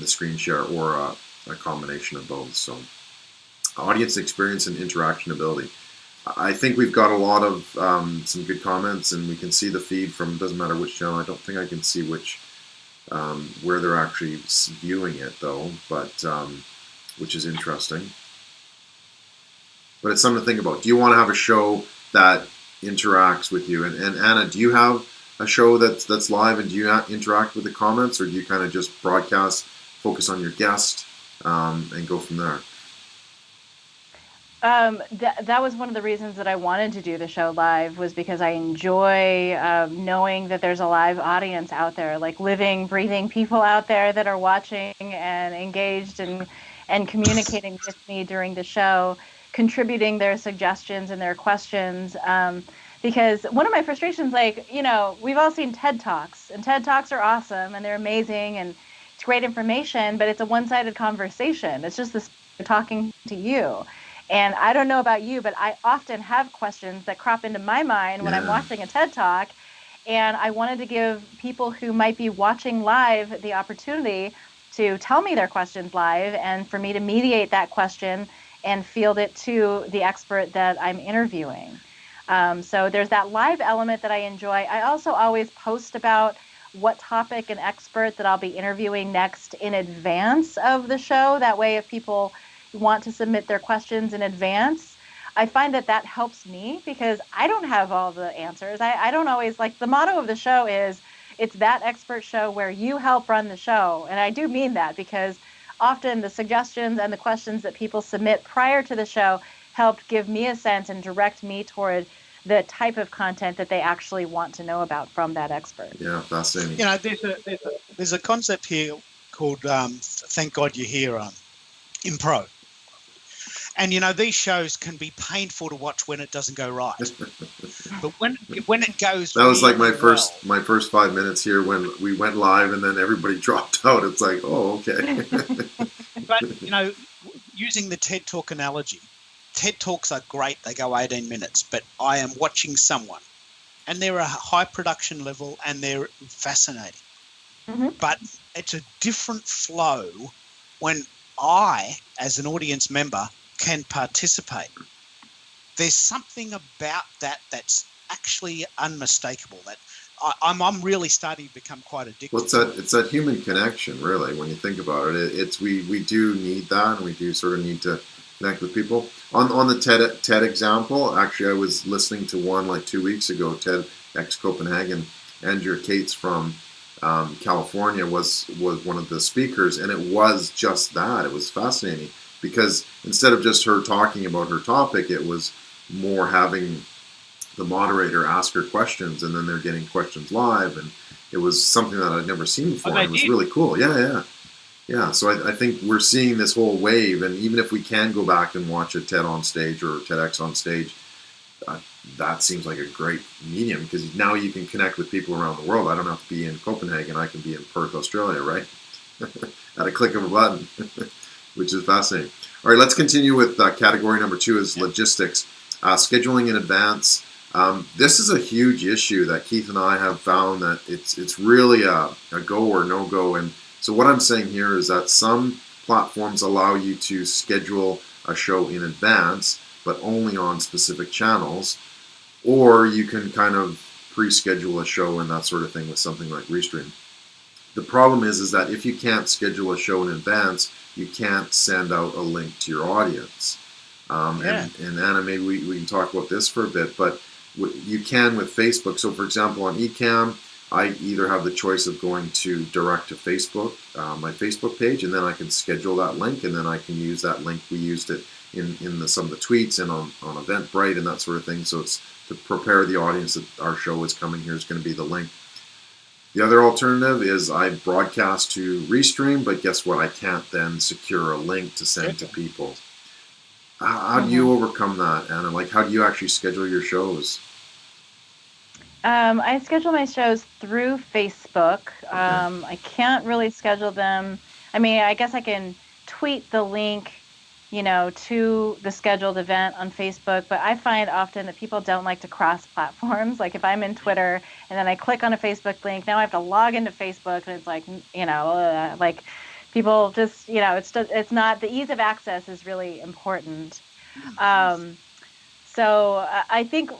the screen share or a combination of both. So audience experience and interaction ability. I think we've got a lot of some good comments, and we can see the feed from, doesn't matter which channel. I don't think I can see which where they're actually viewing it though, but which is interesting. But it's something to think about. Do you want to have a show that interacts with you? And Anna, do you have a show that's live, and do you interact with the comments, or do you kind of just broadcast, focus on your guest, and go from there? That was one of the reasons that I wanted to do the show live, was because I enjoy knowing that there's a live audience out there, like living, breathing people out there that are watching and engaged and communicating with me during the show, contributing their suggestions and their questions. Because one of my frustrations, like, we've all seen TED Talks, and TED Talks are awesome and they're amazing and it's great information, but it's a one-sided conversation. It's just this talking to you. And I don't know about you, but I often have questions that crop into my mind when I'm watching a TED Talk. And I wanted to give people who might be watching live the opportunity to tell me their questions live, and for me to mediate that question and field it to the expert that I'm interviewing. So there's that live element that I enjoy. I also always post about what topic and expert that I'll be interviewing next in advance of the show. That way, if people want to submit their questions in advance, I find that helps me because I don't have all the answers. I don't always, like, the motto of the show is it's that expert show where you help run the show. And I do mean that because often the suggestions and the questions that people submit prior to the show helped give me a sense and direct me toward the type of content that they actually want to know about from that expert. Yeah, fascinating. You know, there's a concept here called "Thank God You're Here" in pro, and you know these shows can be painful to watch when it doesn't go right, but when it goes, that was really like my first 5 minutes here when we went live, and then everybody dropped out. It's like, oh, okay. But you know, using the TED Talk analogy. TED Talks are great. They go 18 minutes, but I am watching someone and they're a high production level and they're fascinating. Mm-hmm. But it's a different flow when I, as an audience member, can participate. There's something about that that's actually unmistakable that I'm really starting to become quite addicted. Well, it's that human connection, really, when you think about it. We do need that, and we do sort of need to connect with people. On the TED example, actually, I was listening to one like 2 weeks ago, TEDx Copenhagen. Andrea Cates from California was one of the speakers, and it was just that. It was fascinating because instead of just her talking about her topic, it was more having the moderator ask her questions, and then they're getting questions live, and it was something that I'd never seen before. It was really cool. Yeah. So I think we're seeing this whole wave, and even if we can go back and watch a TED on stage or TEDx on stage, that seems like a great medium because now you can connect with people around the world. I don't have to be in Copenhagen. I can be in Perth, Australia, right? At a click of a button, which is fascinating. All right, let's continue with category number 2 is logistics. Scheduling in advance. This is a huge issue that Keith and I have found that it's really a go or no go. And so what I'm saying here is that some platforms allow you to schedule a show in advance, but only on specific channels, or you can kind of pre-schedule a show and that sort of thing with something like Restream. The problem is that if you can't schedule a show in advance, you can't send out a link to your audience. And Anna, maybe we can talk about this for a bit, but you can with Facebook. So for example, on Ecamm, I either have the choice of going to direct to Facebook, my Facebook page, and then I can schedule that link, and then I can use that link. We used it in some of the tweets and on Eventbrite and that sort of thing. So it's to prepare the audience that our show is coming. Here's going to be the link. The other alternative is I broadcast to Restream, but guess what? I can't then secure a link to send to people. How do you overcome that, Anna? Like, how do you actually schedule your shows? I schedule my shows through Facebook. I can't really schedule them. I mean, I guess I can tweet the link, to the scheduled event on Facebook, but I find often that people don't like to cross platforms. Like if I'm in Twitter and then I click on a Facebook link, now I have to log into Facebook, and it's like, like people just, it's not, the ease of access is really important. So I think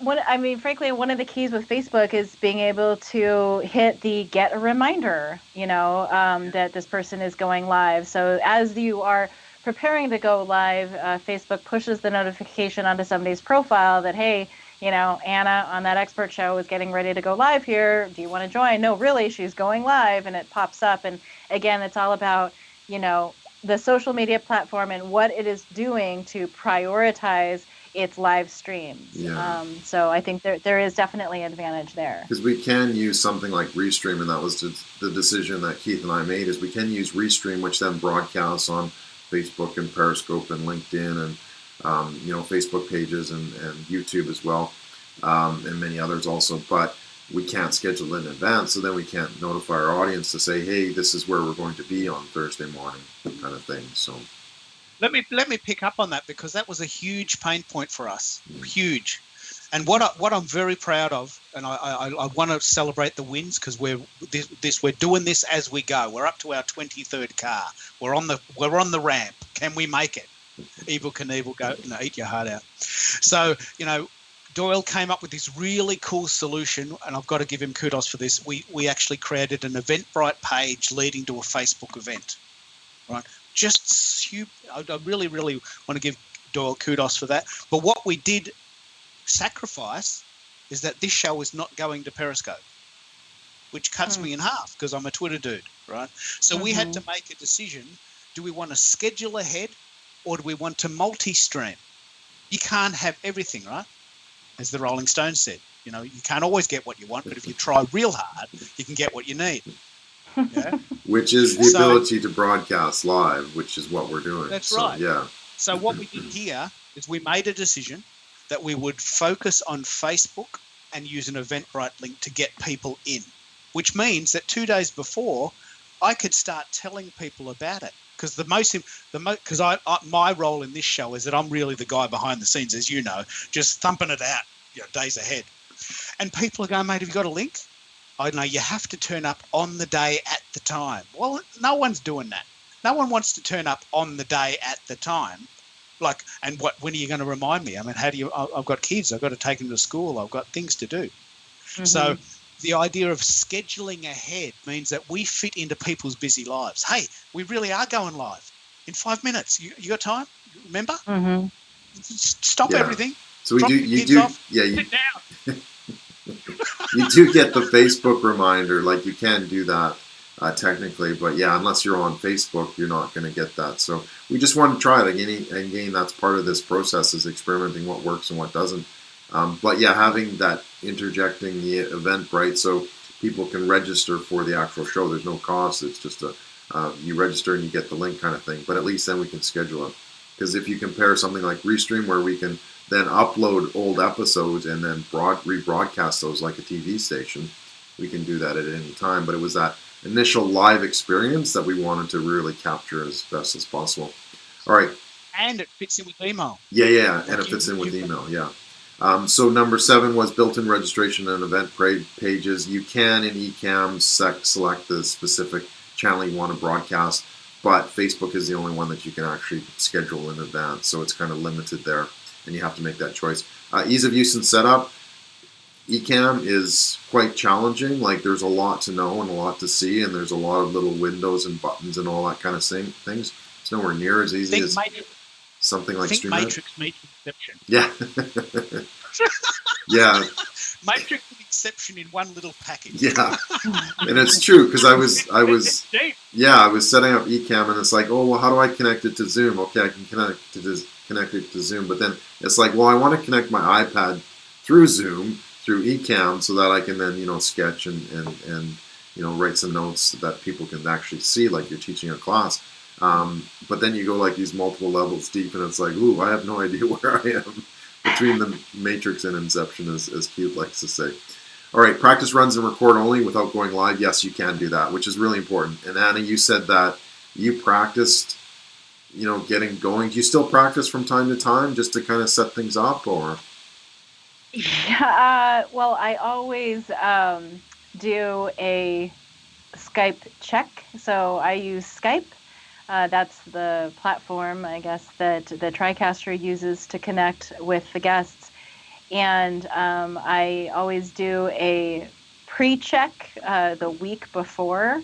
frankly, one of the keys with Facebook is being able to hit the get a reminder, that this person is going live. So as you are preparing to go live, Facebook pushes the notification onto somebody's profile that, hey, Anna on that expert show is getting ready to go live here. Do you want to join? No, really, she's going live, and it pops up. And again, it's all about, the social media platform and what it is doing to prioritize its live streams. Yeah. So I think there is definitely an advantage there. Because we can use something like Restream, and that was the decision that Keith and I made, is we can use Restream, which then broadcasts on Facebook and Periscope and LinkedIn and Facebook pages and YouTube as well, and many others also. But we can't schedule it in advance, so then we can't notify our audience to say, hey, this is where we're going to be on Thursday morning, kind of thing. So let me pick up on that, because that was a huge pain point for us, huge. And what I'm very proud of, and I want to celebrate the wins, because we're doing this as we go. We're up to our 23rd car. We're on the ramp. Can we make it? Evel Knievel, go, eat your heart out. So, Doyle came up with this really cool solution, and I've got to give him kudos for this. We actually created an Eventbrite page leading to a Facebook event, right? I really, really want to give Doyle kudos for that. But what we did sacrifice is that this show is not going to Periscope, which cuts me in half because I'm a Twitter dude, right? So we had to make a decision. Do we want to schedule ahead or do we want to multi-stream? You can't have everything, right? As the Rolling Stones said, you can't always get what you want, but if you try real hard, you can get what you need. Yeah? Which is the ability to broadcast live, which is what we're doing. That's right. Yeah. So what we did here is we made a decision that we would focus on Facebook and use an Eventbrite link to get people in, which means that 2 days before, I could start telling people about it. Because my role in this show is that I'm really the guy behind the scenes, as you know, just thumping it out, days ahead. And people are going, mate, have you got a link? I know you have to turn up on the day at the time. Well, no one's doing that. No one wants to turn up on the day at the time. When are you going to remind me? I mean, I've got kids. I've got to take them to school. I've got things to do. Mm-hmm. So the idea of scheduling ahead means that we fit into people's busy lives. Hey, we really are going live in 5 minutes. You got time? Remember? Mm-hmm. Stop everything. So you do get the Facebook reminder. Like you can do that technically, but unless you're on Facebook, you're not going to get that. So we just want to try it again. That's part of this process, is experimenting what works and what doesn't. Having that, interjecting the Eventbrite so people can register for the actual show. There's no cost. It's just you register and you get the link kind of thing. But at least then we can schedule it. Because if you compare something like Restream, where we can then upload old episodes and then rebroadcast those like a TV station, we can do that at any time. But it was that initial live experience that we wanted to really capture as best as possible. All right. And it fits in with email. Yeah. And it fits in with email, yeah. So number 7 was built-in registration and event pages. You can in Ecamm select the specific channel you want to broadcast, but Facebook is the only one that you can actually schedule in advance. So it's kind of limited there, and you have to make that choice. Ease of use and setup. Ecamm is quite challenging. Like, there's a lot to know and a lot to see, and there's a lot of little windows and buttons and all that kind of things. It's nowhere near as easy as something like Streaming. Matrix meets Inception. Yeah. Yeah. Matrix and Inception in one little package. Yeah. And it's true, because I was setting up Ecamm, and it's like, oh, well, how do I connect it to Zoom? Okay, I can connect it to Zoom, but then it's like, well, I want to connect my iPad through Zoom, through Ecamm, so that I can then, sketch and write some notes that people can actually see, like you're teaching a class. But then you go like these multiple levels deep, and it's like, ooh, I have no idea where I am between the Matrix and Inception, as Keith likes to say. All right, practice runs and record only without going live. Yes, you can do that, which is really important. And Anna, you said that you practiced, getting going. Do you still practice from time to time just to kind of set things up, or? Yeah, well, I always do a Skype check. So I use Skype. That's the platform, I guess, that the TriCaster uses to connect with the guests. And I always do a pre-check the week before.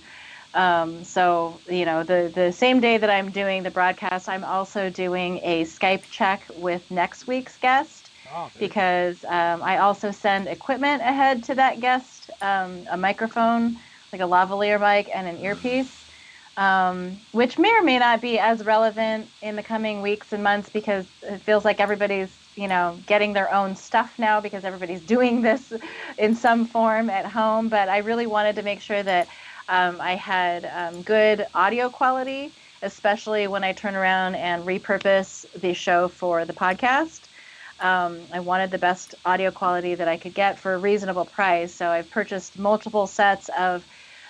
So, the same day that I'm doing the broadcast, I'm also doing a Skype check with next week's guest, because I also send equipment ahead to that guest, a microphone, like a lavalier mic and an earpiece. Which may or may not be as relevant in the coming weeks and months, because it feels like everybody's, getting their own stuff now, because everybody's doing this in some form at home. But I really wanted to make sure that I had good audio quality, especially when I turn around and repurpose the show for the podcast. I wanted the best audio quality that I could get for a reasonable price. So I've purchased multiple sets of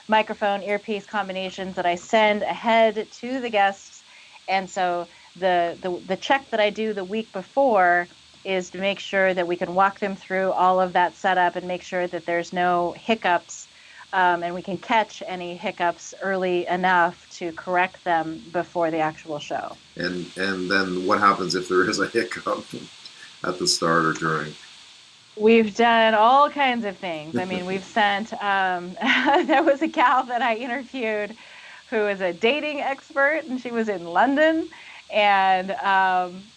microphone earpiece combinations that I send ahead to the guests. And so the check that I do the week before is to make sure that we can walk them through all of that setup and make sure that there's no hiccups, and we can catch any hiccups early enough to correct them before the actual show. And then what happens if there is a hiccup at the start or during? We've done all kinds of things. I mean, we've sent, there was a gal that I interviewed who is a dating expert, and she was in London. And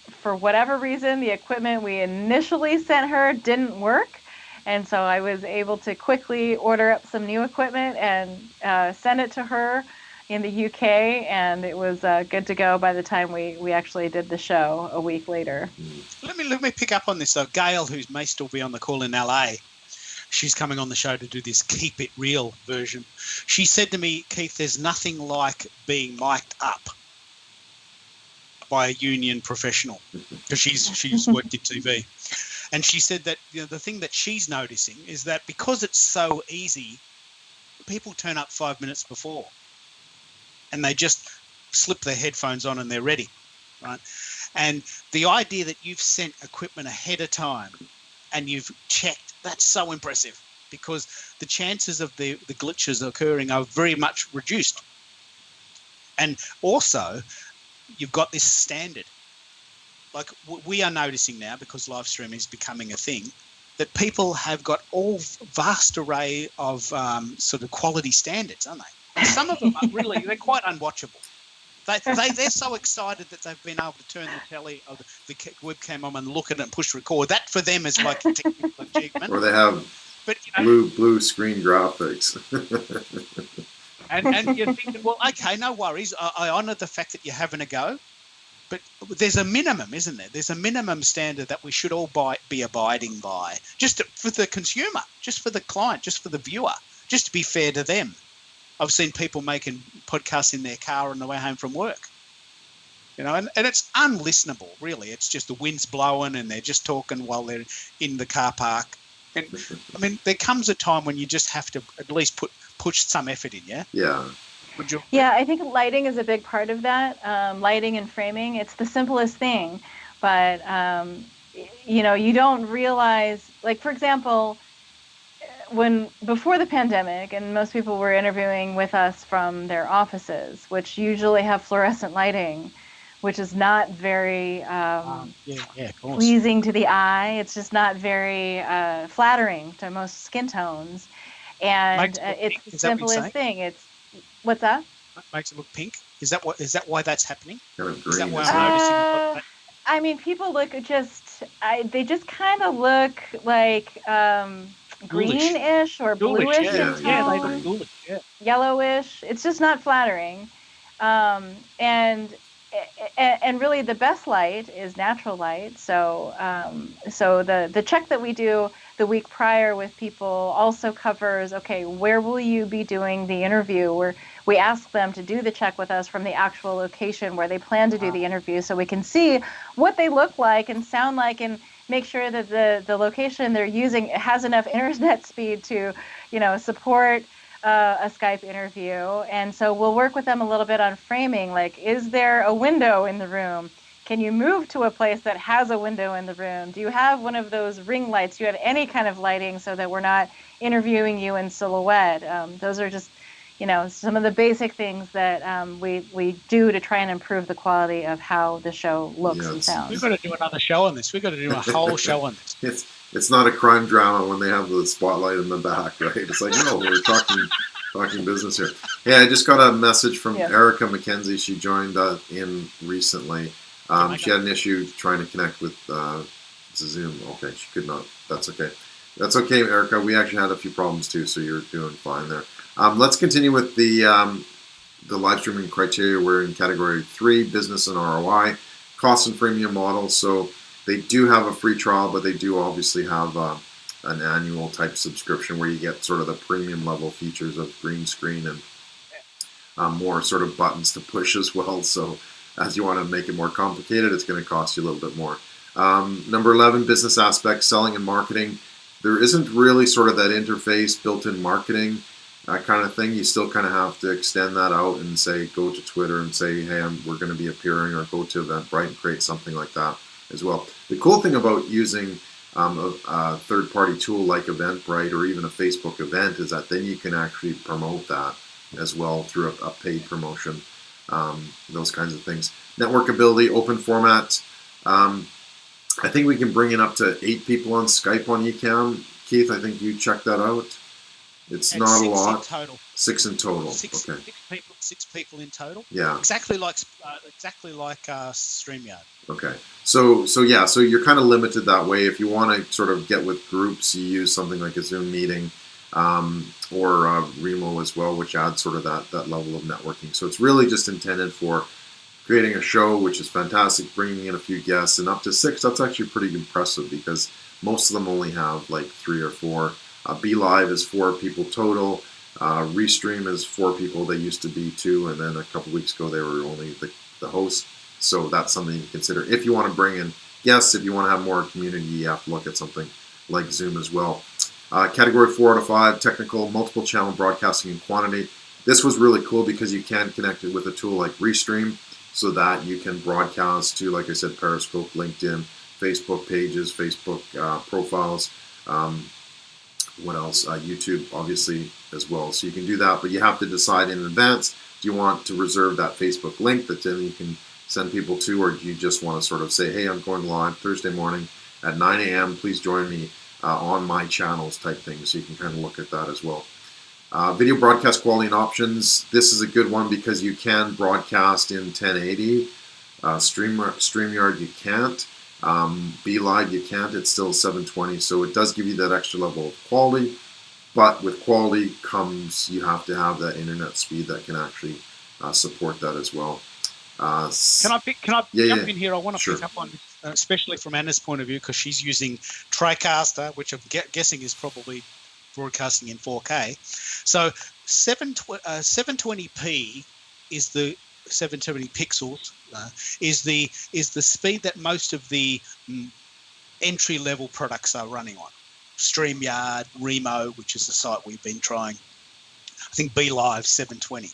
for whatever reason, the equipment we initially sent her didn't work. And so I was able to quickly order up some new equipment and send it to her in the UK, and it was good to go by the time we actually did the show a week later. Let me pick up on this though. Gail, who may still be on the call in LA, she's coming on the show to do this Keep It Real version. She said to me, Keith, there's nothing like being mic'd up by a union professional, because she's worked in TV. And she said that the thing that she's noticing is that because it's so easy, people turn up 5 minutes before and they just slip their headphones on and they're ready, right? And the idea that you've sent equipment ahead of time and you've checked, that's so impressive, because the chances of the glitches occurring are very much reduced. And also, you've got this standard. Like we are noticing now, because live streaming is becoming a thing, that people have got all vast array of sort of quality standards, aren't they? And some of them are really, they're quite unwatchable. They're so excited that they've been able to turn the telly or the webcam on and look at it and push record. That for them is like a technical achievement. Or they have blue screen graphics. and you're thinking, well, okay, no worries. I honour the fact that you're having a go. But there's a minimum, isn't there? There's a minimum standard that we should all be abiding by, just for the consumer, just for the client, just for the viewer, just to be fair to them. I've seen people making podcasts in their car on the way home from work, and it's unlistenable, really. It's just the wind's blowing and they're just talking while they're in the car park. And I mean, there comes a time when you just have to at least push some effort in, yeah? Yeah. Yeah, I think lighting is a big part of that. Lighting and framing, it's the simplest thing, but you don't realize, like, for example, before the pandemic, and most people were interviewing with us from their offices, which usually have fluorescent lighting, which is not very pleasing to the eye. It's just not very flattering to most skin tones, and it's the simplest thing. It's what's that? Makes it look pink. Is that why that's happening? Kind of Is green. that why I'm noticing? I mean, people look they just kind of look like greenish or bluish in tone. Yeah, they look ghoulish. Yeah. Yellowish. It's just not flattering. And really the best light is natural light. So the check that we do the week prior with people also covers, okay, where will you be doing the interview? Where we ask them to do the check with us from the actual location where they plan to do the interview, so we can see what they look like and sound like, and make sure that the location they're using has enough internet speed to, support a Skype interview. And so we'll work with them a little bit on framing, like, is there a window in the room? Can you move to a place that has a window in the room? Do you have one of those ring lights? Do you have any kind of lighting so that we're not interviewing you in silhouette? Those are just, some of the basic things that we do to try and improve the quality of how the show looks and sounds. We've got to do another show on this. We've got to do a whole show on this. It's not a crime drama when they have the spotlight in the back, right? It's like, no, we're talking business here. Yeah, I just got a message from Erica McKenzie. She joined in recently. She had an issue trying to connect with Zoom. Okay, she could not. That's okay. That's okay, Erica. We actually had a few problems too, so you're doing fine there. Let's continue with the live streaming criteria. We're in category 3, business and ROI, cost and freemium models. So they do have a free trial, but they do obviously have an annual type subscription where you get sort of the premium level features of green screen and more sort of buttons to push as well. So as you want to make it more complicated, it's going to cost you a little bit more. Number 11, business aspects, selling and marketing. There isn't really sort of that interface, built-in marketing, that kind of thing. You still kind of have to extend that out and say, go to Twitter and say, hey, we're going to be appearing, or go to Eventbrite and create something like that as well. The cool thing about using a third-party tool like Eventbrite or even a Facebook event is that then you can actually promote that as well through a paid promotion. those kinds of things. Networkability, open format. I think we can bring in up to 8 people on Skype on Ecamm. Keith, I think you checked that out. It's not a lot. 6 in total. 6 in total. Six Okay. Six people in total. Yeah. Exactly like StreamYard. Okay. So you're kind of limited that way. If you want to sort of get with groups, you use something like a Zoom meeting, or Remo as well, which adds sort of that level of networking. So it's really just intended for creating a show, which is fantastic, bringing in a few guests, and up to 6. That's actually pretty impressive because most of them only have like 3 or 4. Be Live is 4 people total. Restream is 4 people. They used to be 2, and then a couple weeks ago they were only the host. So that's something to consider. If you want to bring in guests, if you want to have more community, you have to look at something like Zoom as well. Category 4 out of 5, technical, multiple channel broadcasting and quantity. This was really cool because you can connect it with a tool like Restream so that you can broadcast to, like I said, Periscope, LinkedIn, Facebook pages, Facebook profiles. What else? YouTube, obviously, as well. So you can do that, but you have to decide in advance, do you want to reserve that Facebook link that then you can send people to, or do you just want to sort of say, hey, I'm going live Thursday morning at 9 a.m., please join me on my channels type thing. So you can kind of look at that as well. Video broadcast quality and options. This is a good one because you can broadcast in 1080. StreamYard you can't. Be Live you can't. It's still 720, so it does give you that extra level of quality. But with quality comes, you have to have that internet speed that can actually support that as well. Can I jump in here? I want to pick up on, especially from Anna's point of view, because she's using TriCaster, which I'm guessing is probably broadcasting in 4K. So 720p is the 720 pixels is the speed that most of the entry level products are running on. StreamYard, Remo, which is the site we've been trying. I think Be Live 720.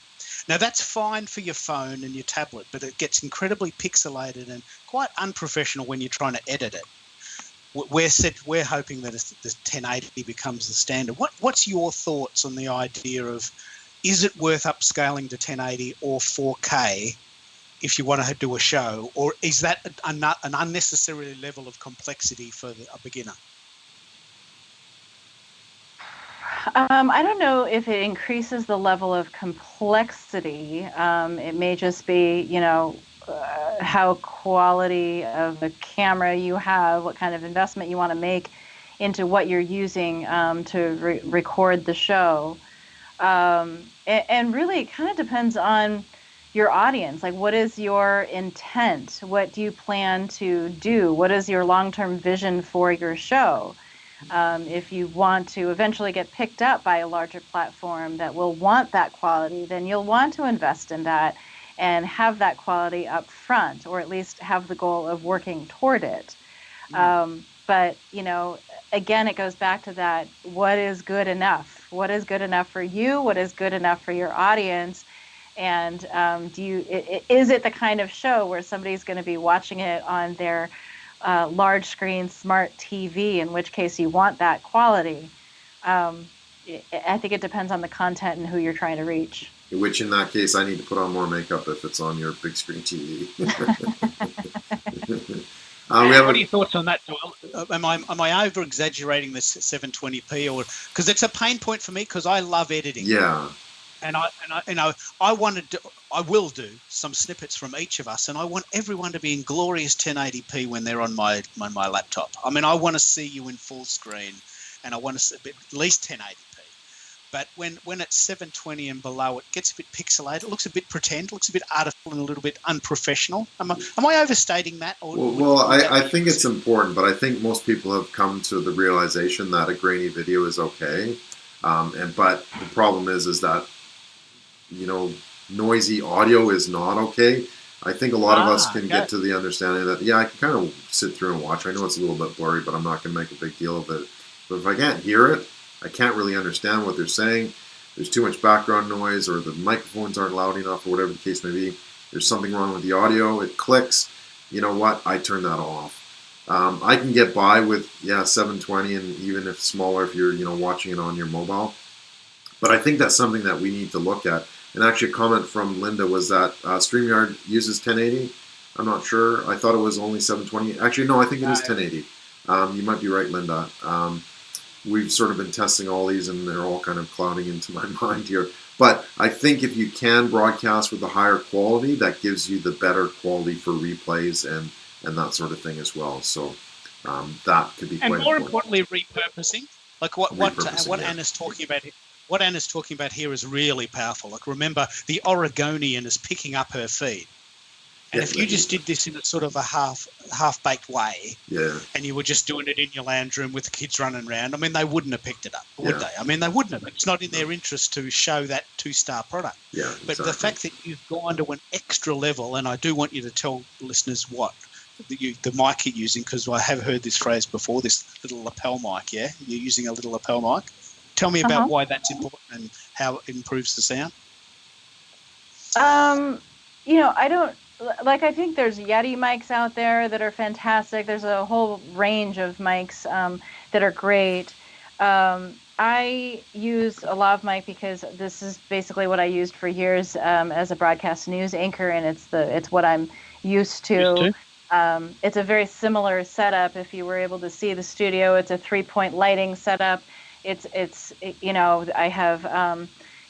Now that's fine for your phone and your tablet, but it gets incredibly pixelated and quite unprofessional when you're trying to edit it. We're hoping that the 1080 becomes the standard. What's your thoughts on the idea of, is it worth upscaling to 1080 or 4K if you want to do a show, or is that an unnecessary level of complexity for a beginner? I don't know if it increases the level of complexity. It may just be, how quality of the camera you have, what kind of investment you want to make into what you're using to record the show. And really it kind of depends on your audience. Like, what is your intent? What do you plan to do? What is your long-term vision for your show? If you want to eventually get picked up by a larger platform that will want that quality, then you'll want to invest in that and have that quality up front, or at least have the goal of working toward it. But, again, it goes back to that, what is good enough? What is good enough for you? What is good enough for your audience? And is it the kind of show where somebody's going to be watching it on their large screen smart TV, in which case you want that quality? I think it depends on the content and who you're trying to reach. Which, in that case, I need to put on more makeup if it's on your big screen TV. What are your thoughts on that, Doyle? Am I over exaggerating this 720p, or because it's a pain point for me because I love editing. Yeah. And I will do some snippets from each of us, and I want everyone to be in glorious 1080p when they're on my laptop. I mean, I want to see you in full screen, and I want to see at least 1080p. But when it's 720 and below, it gets a bit pixelated. It looks a bit pretend, looks a bit artificial and a little bit unprofessional. Am I overstating that? Or I think it's important, but I think most people have come to the realization that a grainy video is okay. But the problem is that, noisy audio is not okay. I think a lot of us can get to the understanding that, I can kind of sit through and watch. I know it's a little bit blurry, but I'm not going to make a big deal of it. But if I can't hear it, I can't really understand what they're saying. There's too much background noise, or the microphones aren't loud enough, or whatever the case may be. There's something wrong with the audio. It clicks. You know what? I turn that off. I can get by with 720, and even if smaller, if you're watching it on your mobile. But I think that's something that we need to look at. And actually, a comment from Linda was that StreamYard uses 1080. I'm not sure. I thought it was only 720. Actually, no, I think it is 1080. You might be right, Linda. We've sort of been testing all these, and they're all kind of clouding into my mind here. But I think if you can broadcast with the higher quality, that gives you the better quality for replays and that sort of thing as well. So that could be quite important. And more importantly, repurposing. Like what Yeah. Anna's talking about. What Anna's talking about here is really powerful. Like, remember, the Oregonian is picking up her feed. And if you just did this in a sort of a half-baked way, and you were just doing it in your lounge room with the kids running around, I mean, they wouldn't have picked it up, would they? I mean, they wouldn't have. It's not in their interest to show that 2-star product. Yeah, but the fact that you've gone to an extra level, and I do want you to tell listeners what the mic you're using, because I have heard this phrase before, this little lapel mic, yeah? You're using a little lapel mic. Tell me about why that's important and how it improves the sound. I think there's Yeti mics out there that are fantastic. There's a whole range of mics that are great. I use a lav mic because this is basically what I used for years as a broadcast news anchor, and it's what I'm used to. It's a very similar setup. If you were able to see the studio, it's a 3-point lighting setup. I have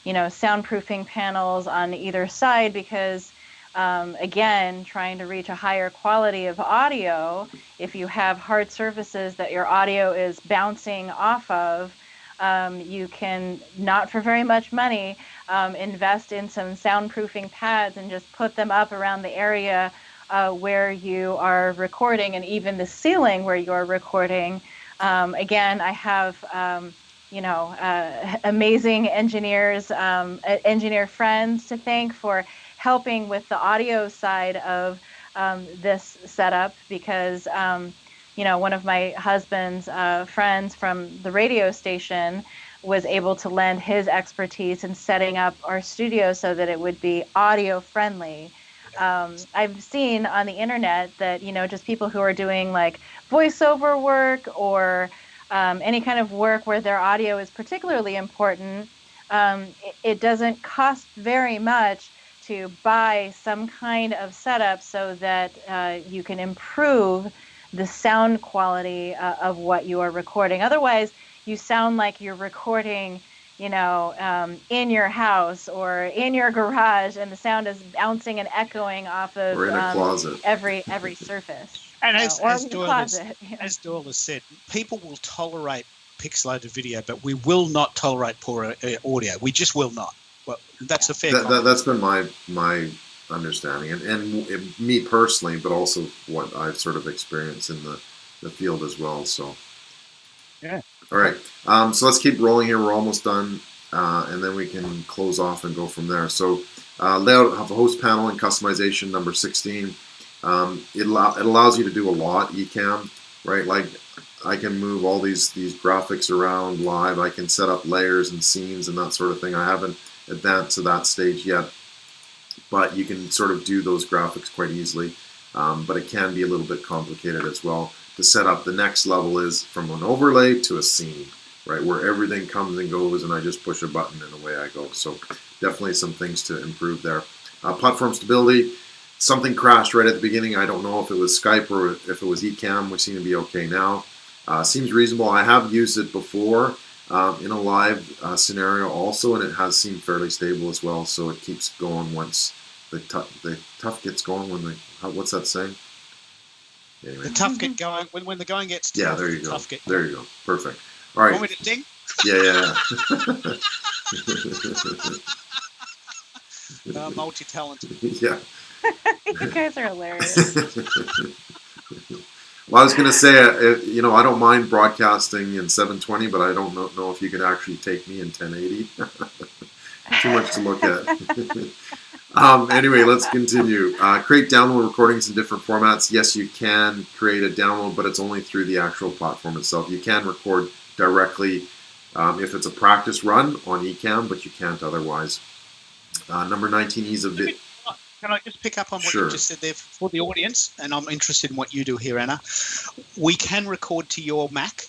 soundproofing panels on either side because again, trying to reach a higher quality of audio, if you have hard surfaces that your audio is bouncing off of, you can, not for very much money, invest in some soundproofing pads and just put them up around the area where you are recording, and even the ceiling where you're recording. Again, I have amazing engineers, engineer friends to thank for helping with the audio side of this setup, because one of my husband's friends from the radio station was able to lend his expertise in setting up our studio so that it would be audio friendly. I've seen on the internet that just people who are doing like voiceover work or any kind of work where their audio is particularly important, it doesn't cost very much to buy some kind of setup so that you can improve the sound quality of what you are recording. Otherwise, you sound like you're recording, in your house or in your garage, and the sound is bouncing and echoing off of or in a closet. every surface. And as Doyle has said, people will tolerate pixelated video, but we will not tolerate poor audio. We just will not. Well, that's a fair comment. That's been my understanding, and me personally, but also what I've sort of experienced in the field as well. So, yeah. All right. So let's keep rolling here. We're almost done, and then we can close off and go from there. So, layout of a host panel and customization, number 16. It allows you to do a lot. Ecamm, right? Like, I can move all these graphics around live. I can set up layers and scenes and that sort of thing. I haven't advanced to that stage yet, but you can sort of do those graphics quite easily. But it can be a little bit complicated as well to set up. The next level is from an overlay to a scene, right, where everything comes and goes, and I just push a button and away I go. So definitely some things to improve there. Platform stability. Something crashed right at the beginning. I don't know if it was Skype or if it was Ecamm. We seem to be okay now. Seems reasonable. I have used it before in a live scenario also, and it has seemed fairly stable as well. So it keeps going once the tough gets going. What's that saying? Anyway. The tough get going when the going gets tough. Yeah, there you go. There you go. Perfect. All right. Want me to ding? Yeah. Multi-talented. Yeah. You guys are hilarious. Well, I was going to say, I don't mind broadcasting in 720, but I don't know if you could actually take me in 1080. Too much to look at. Anyway, let's continue. Create download recordings in different formats. Yes, you can create a download, but it's only through the actual platform itself. You can record directly if it's a practice run on Ecamm, but you can't otherwise. Number 19, ease of video. Can I just pick up on what you just said there for the audience? And I'm interested in what you do here, Anna. We can record to your Mac,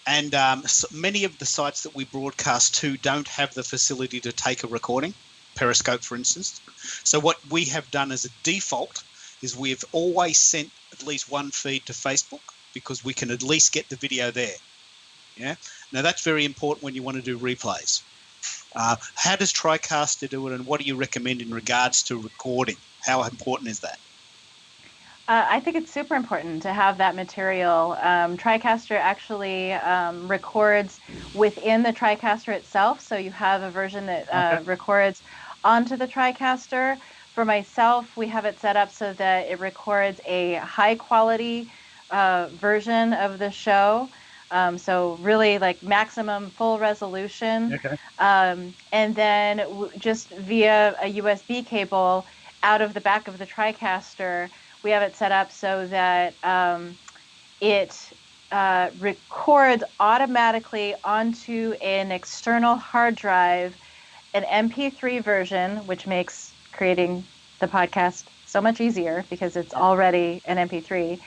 and so many of the sites that we broadcast to don't have the facility to take a recording. Periscope, for instance. So what we have done as a default is we've always sent at least one feed to Facebook because we can at least get the video there. Yeah. Now that's very important when you want to do replays. How does TriCaster do it, and what do you recommend in regards to recording? How important is that? I think it's super important to have that material. TriCaster actually records within the TriCaster itself, so you have a version that records onto the TriCaster. For myself, we have it set up so that it records a high quality version of the show. So really like maximum full resolution. Okay. And then just via a USB cable out of the back of the TriCaster, we have it set up so that it records automatically onto an external hard drive an MP3 version, which makes creating the podcast so much easier because it's already an MP3.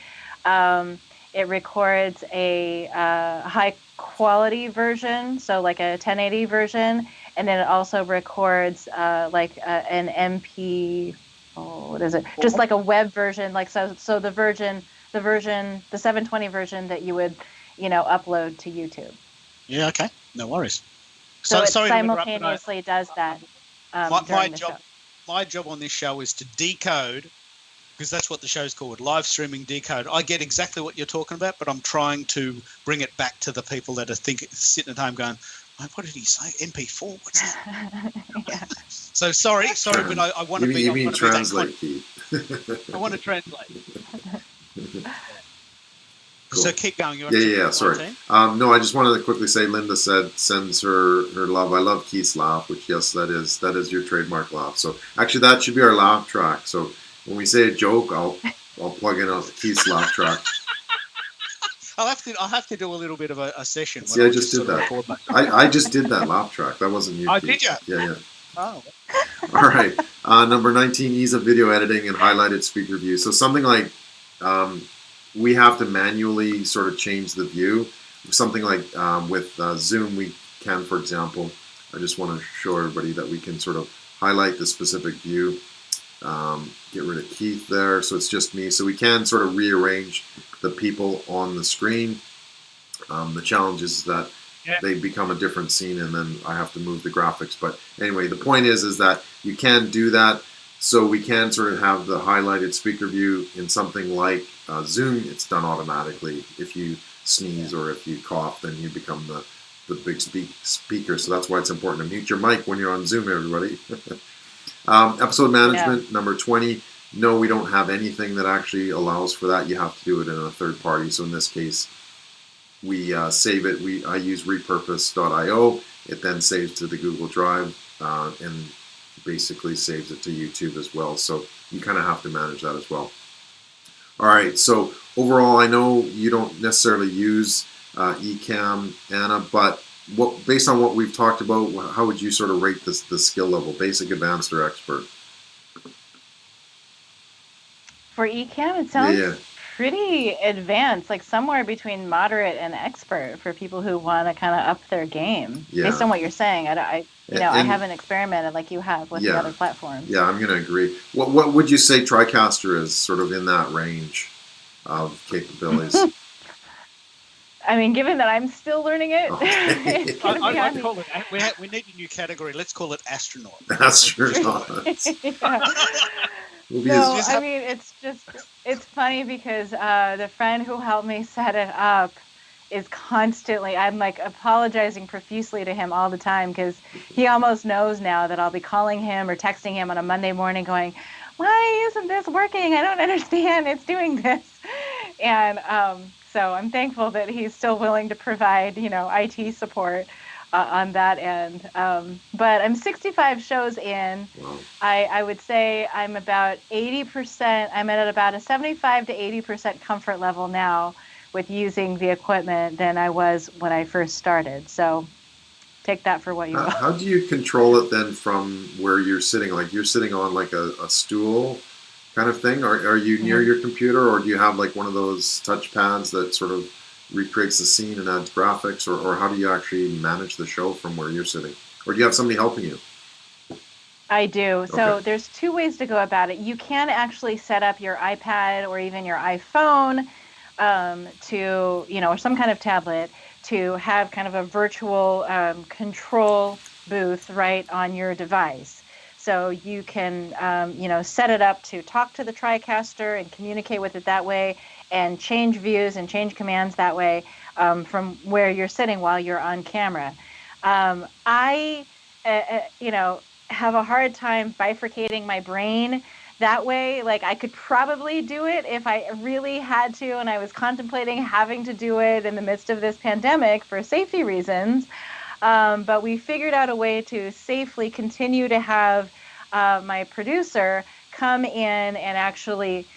It records a high quality version, so like a 1080 version, and then it also records like an MP. Oh, what is it? Just like a web version, like so the 720 version that you would, upload to YouTube. Yeah. Okay. No worries. So it sorry simultaneously does that during the show. My job on this show is to decode, because that's what the show's called, live streaming decode. I get exactly what you're talking about, but I'm trying to bring it back to the people that are sitting at home going, what did he say? MP4? What's that? Yeah. So sorry, but I want to be. You mean translate, Keith? I want to translate. Cool. So keep going. Yeah. Sorry. No, I just wanted to quickly say Linda sends her love. I love Keith's laugh, which yes, that is your trademark laugh. So actually, that should be our laugh track. So when we say a joke, I'll plug in a Keith's laugh track. I'll have to do a little bit of a session. See, I just did that. I just did that laugh track. That wasn't you. Oh, Keith. did you? Yeah. Oh. All right. Number 19, ease of video editing and highlighted speaker view. So something like we have to manually sort of change the view. Something like with Zoom, we can, for example, I just want to show everybody that we can sort of highlight the specific view. Get rid of Keith there, so it's just me. So we can sort of rearrange the people on the screen. The challenge is that they become a different scene, and then I have to move the graphics. But anyway, the point is that you can do that. So we can sort of have the highlighted speaker view in something like Zoom. It's done automatically. If you sneeze or if you cough, then you become the big speaker. So that's why it's important to mute your mic when you're on Zoom, everybody. Episode management, number 20. No, we don't have anything that actually allows for that. You have to do it in a third party. So in this case, we save it. I use repurpose.io. It then saves to the Google Drive and basically saves it to YouTube as well. So you kind of have to manage that as well. All right. So overall, I know you don't necessarily use Ecamm, Anna, but based on what we've talked about, how would you sort of rate the skill level, basic, advanced, or expert? For Ecamm, it sounds pretty advanced, like somewhere between moderate and expert for people who want to kind of up their game. Based on what you're saying, I haven't experimented like you have with the other platforms. Yeah, I'm going to agree. What would you say TriCaster is sort of in that range of capabilities? I mean, given that I'm still learning it, it's gonna be I'd call it. We need a new category. Let's call it astronaut. Astronaut. I mean, it's funny because the friend who helped me set it up is constantly, I'm like apologizing profusely to him all the time because he almost knows now that I'll be calling him or texting him on a Monday morning going, why isn't this working? I don't understand. It's doing this. And so I'm thankful that he's still willing to provide, IT support on that end. But I'm 65 shows in. Wow. I would say I'm about 80%. I'm at about a 75 to 80% comfort level now with using the equipment than I was when I first started. So take that for what you will. How do you control it then from where you're sitting? Like you're sitting on like a stool kind of thing? Are you near your computer, or do you have like one of those touch pads that sort of recreates the scene and adds graphics, or how do you actually manage the show from where you're sitting? Or do you have somebody helping you? I do. Okay. So there's two ways to go about it. You can actually set up your iPad or even your iPhone to, or some kind of tablet to have kind of a virtual control booth right on your device. So you can, set it up to talk to the TriCaster and communicate with it that way, and change views and change commands that way from where you're sitting while you're on camera. I, have a hard time bifurcating my brain that way. Like, I could probably do it if I really had to, and I was contemplating having to do it in the midst of this pandemic for safety reasons. But we figured out a way to safely continue to have my producer come in and actually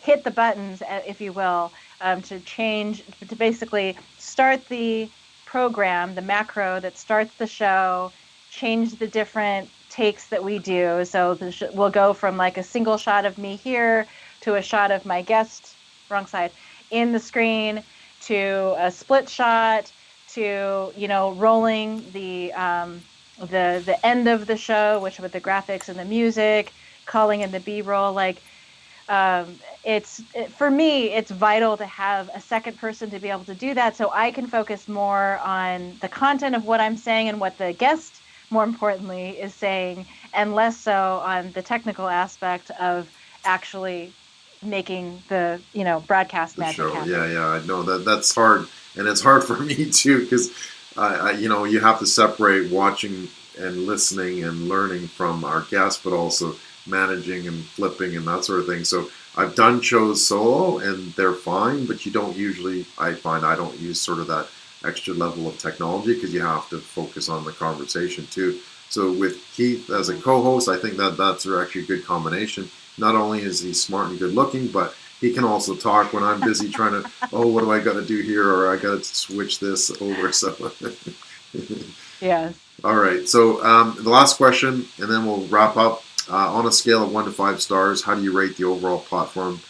hit the buttons, if you will, to basically start the program, the macro that starts the show, change the different takes that we do. So we'll go from like a single shot of me here to a shot of my guest, wrong side, in the screen, to a split shot, to rolling the end of the show, which with the graphics and the music, calling in the B-roll. Like, for me, it's vital to have a second person to be able to do that, so I can focus more on the content of what I'm saying and what the guest, more importantly, is saying, and less so on the technical aspect of actually making the broadcast The magic show. happen. Yeah, I know that's hard, and it's hard for me too because you have to separate watching and listening and learning from our guests, but also managing and flipping and that sort of thing. So I've done shows solo, and they're fine, but you don't usually. I find I don't use sort of that extra level of technology because you have to focus on the conversation too. So with Keith as a co-host, I think that's actually a good combination. Not only is he smart and good looking, but he can also talk when I'm busy trying to, oh, what do I got to do here? Or I got to switch this over. So, Yes. all right. So, the last question, and then we'll wrap up. On a scale of 1 to 5 stars, how do you rate the overall platform?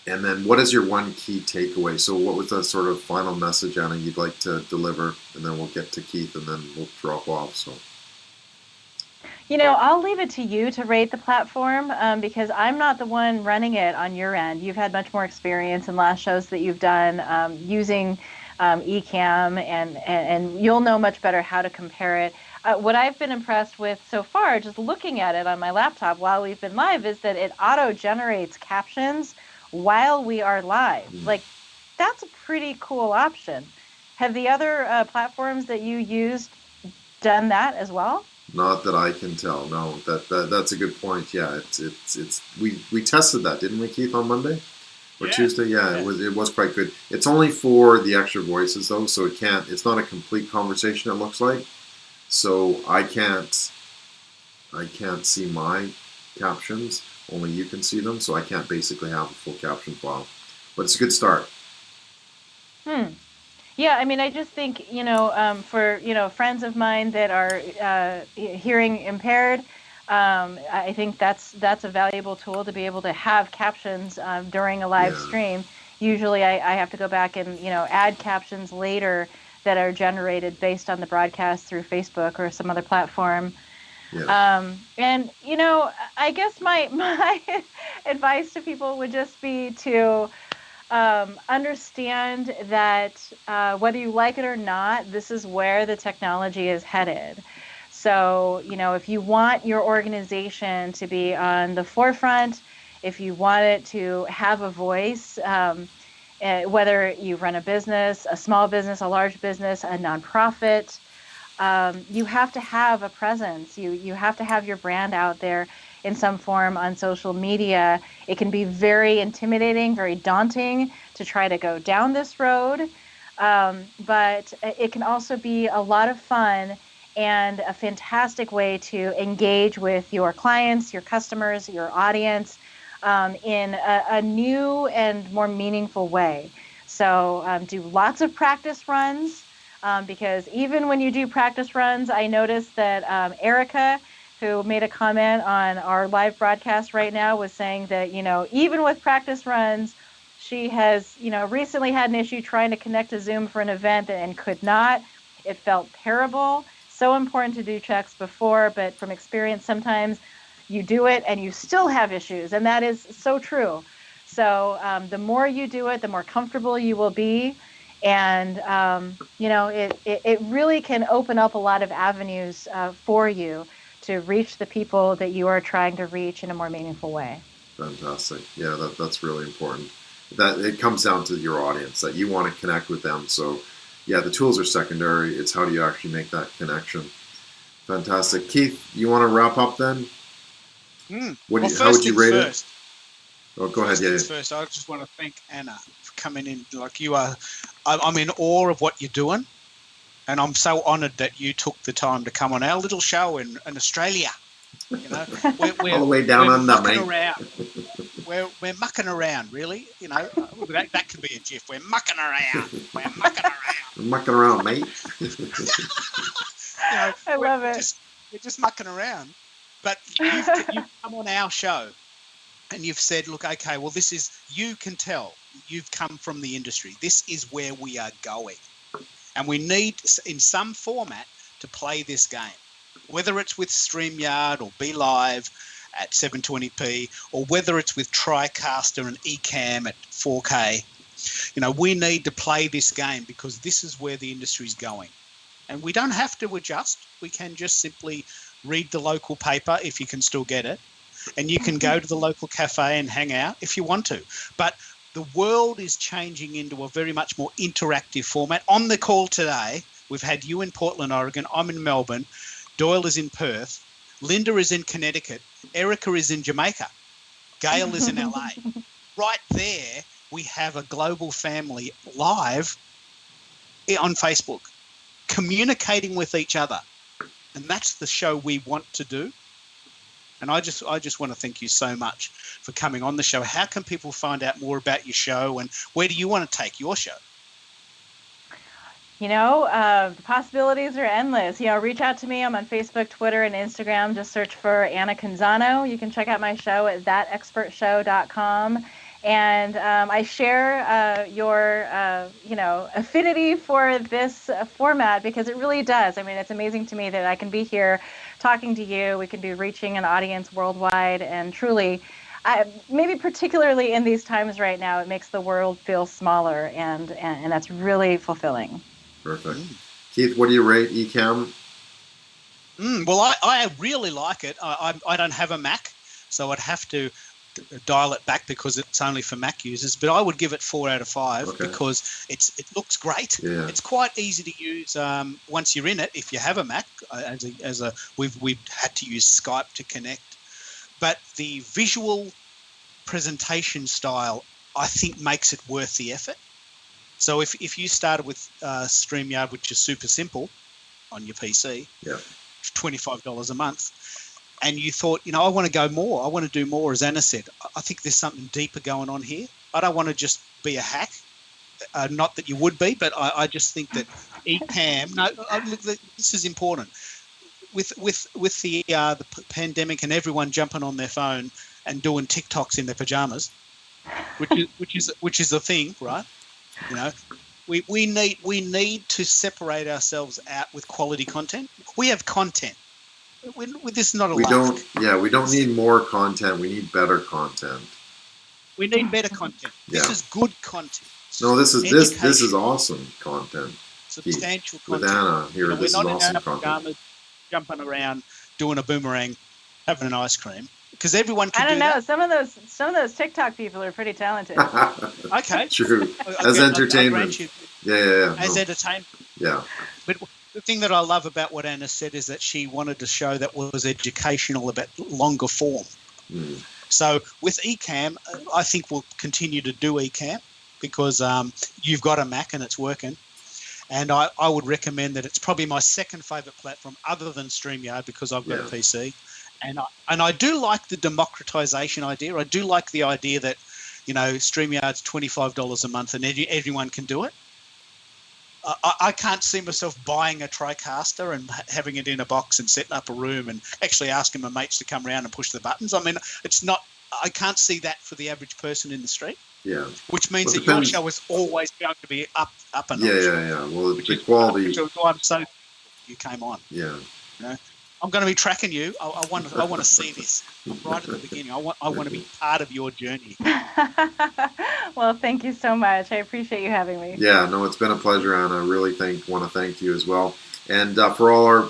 And then, what is your one key takeaway? So, what was the sort of final message, Anna, you'd like to deliver? And then we'll get to Keith, and then we'll drop off. So, I'll leave it to you to rate the platform because I'm not the one running it on your end. You've had much more experience in last shows that you've done using Ecamm, and you'll know much better how to compare it. What I've been impressed with so far, just looking at it on my laptop while we've been live, is that it auto-generates captions while we are live. Like, that's a pretty cool option. Have the other platforms that you used done that as well? not that I can tell. No, that's a good point. Yeah, it's we tested that, didn't we, Keith, on Monday or Yeah. Tuesday? Yeah, it was quite good. It's only for the extra voices though, so it can't. It's not a complete conversation. It looks like, so I can't see my captions. Only you can see them, so I can't basically have a full caption file. But it's a good start. Hmm. Yeah, I mean, I just think, for, friends of mine that are hearing impaired, I think that's a valuable tool to be able to have captions during a live Yeah, stream. Usually I have to go back and, add captions later that are generated based on the broadcast through Facebook or some other platform. yeah, And, I guess my my advice to people would just be to understand that whether you like it or not, this is where the technology is headed. So, if you want your organization to be on the forefront, if you want it to have a voice, whether you run a business, a small business, a large business, a nonprofit, you have to have a presence. You have to have your brand out there in some form on social media. It can be very intimidating, very daunting to try to go down this road, but it can also be a lot of fun and a fantastic way to engage with your clients, your customers, your audience in a new and more meaningful way. So do lots of practice runs because even when you do practice runs, I noticed that Erica, who made a comment on our live broadcast right now, was saying that, even with practice runs, she has, recently had an issue trying to connect to Zoom for an event and could not. It felt terrible. so important to do checks before, but from experience, sometimes you do it and you still have issues, and that is so true. So the more you do it, the more comfortable you will be. And, it really can open up a lot of avenues for you to reach the people that you are trying to reach in a more meaningful way. Fantastic. Yeah, that's really important. That it comes down to your audience, that you want to connect with them. So, yeah, the tools are secondary. It's how do you actually make that connection. Fantastic. Keith, you want to wrap up then? How would you rate it? Oh, go ahead. Yeah. First, I just want to thank Anna for coming in. Like you are, I'm in awe of what you're doing, and I'm so honoured that you took the time to come on our little show in Australia. You know, we're all the way down under, mucking mate. around. We're mucking around, really. You know, that could be a GIF. We're mucking around. We're mucking around. We're mucking around, mate. I love it. We're just mucking around. But you've come on our show and you've said, look, okay, well, this is, you can tell you've come from the industry. This is where we are going. And we need, in some format, to play this game. Whether it's with StreamYard or Be Live at 720p, or whether it's with TriCaster and Ecamm at 4K, we need to play this game because this is where the industry's going. And we don't have to adjust. We can just simply read the local paper if you can still get it. And you can go to the local cafe and hang out if you want to. But the world is changing into a very much more interactive format. On the call today, we've had you in Portland, Oregon. I'm in Melbourne. Doyle is in Perth. Linda is in Connecticut. Erica is in Jamaica. Gail is in LA. Right there, we have a global family live on Facebook, communicating with each other. And that's the show we want to do. And I just want to thank you so much for coming on the show. How can people find out more about your show, and where do you want to take your show? The possibilities are endless. Reach out to me. I'm on Facebook, Twitter, and Instagram. Just search for Anna Canzano. You can check out my show at thatexpertshow.com. And I share your, affinity for this format, because it really does. I mean, it's amazing to me that I can be here talking to you. We can be reaching an audience worldwide, and truly, maybe particularly in these times right now, it makes the world feel smaller, and that's really fulfilling. Perfect. Keith, what do you rate Ecamm? Well, I really like it. I don't have a Mac, so I'd have to dial it back because it's only for Mac users, but I would give it 4 out of 5 because it looks great. Yeah. It's quite easy to use once you're in it. If you have a Mac, we've had to use Skype to connect, but the visual presentation style, I think, makes it worth the effort. So if you started with StreamYard, which is super simple on your PC, $25 a month, and you thought, I want to go more, I want to do more, as Anna said, I think there's something deeper going on here. I don't want to just be a hack. Not that you would be, but I just think that Ecamm, this is important. With the pandemic and everyone jumping on their phone and doing TikToks in their pajamas, which is a thing, right? We need to separate ourselves out with quality content. We have content. This is not a we don't need more content. We need better content. We need better content. This is good content. No, this is awesome content. Substantial Keith, content. With Anna here, this is awesome content. Jumping around, doing a boomerang, having an ice cream, because everyone can. I don't know. Some of those TikTok people are pretty talented. Okay. True. As entertainment. Yeah. As entertainment. Yeah. But the thing that I love about what Anna said is that she wanted to show that was educational, about longer form. So with Ecamm, I think we'll continue to do Ecamm because you've got a Mac and it's working. And I would recommend that. It's probably my second favourite platform other than StreamYard because I've got a PC. And I do like the democratization idea. I do like the idea that, StreamYard's $25 a month and everyone can do it. I can't see myself buying a TriCaster and having it in a box and setting up a room and actually asking my mates to come around and push the buttons. I mean, I can't see that for the average person in the street. Yeah. Which means that your show is always going to be up and Yeah. Well, the quality. you came on. Yeah. You know, I'm going to be tracking you. I want to see this right at the beginning. I want to be part of your journey. Well, thank you so much. I appreciate you having me. Yeah, no, it's been a pleasure, and I really want to thank you as well. And for all our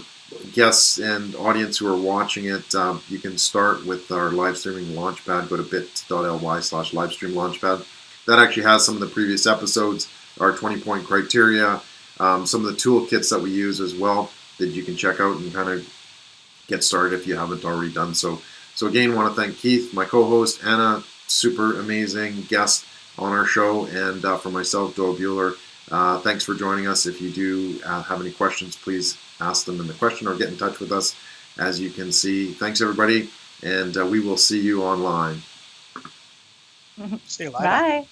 guests and audience who are watching it, you can start with our live streaming launchpad. Go to bit.ly/livestream launchpad. That actually has some of the previous episodes, our 20-point criteria, some of the toolkits that we use as well that you can check out and kind of get started if you haven't already done so. So again, want to thank Keith, my co-host, Anna, super amazing guest on our show, and for myself, Doyle Buehler. Thanks for joining us. If you do have any questions, please ask them in the question or get in touch with us. As you can see, thanks everybody, and we will see you online. See you later. Bye.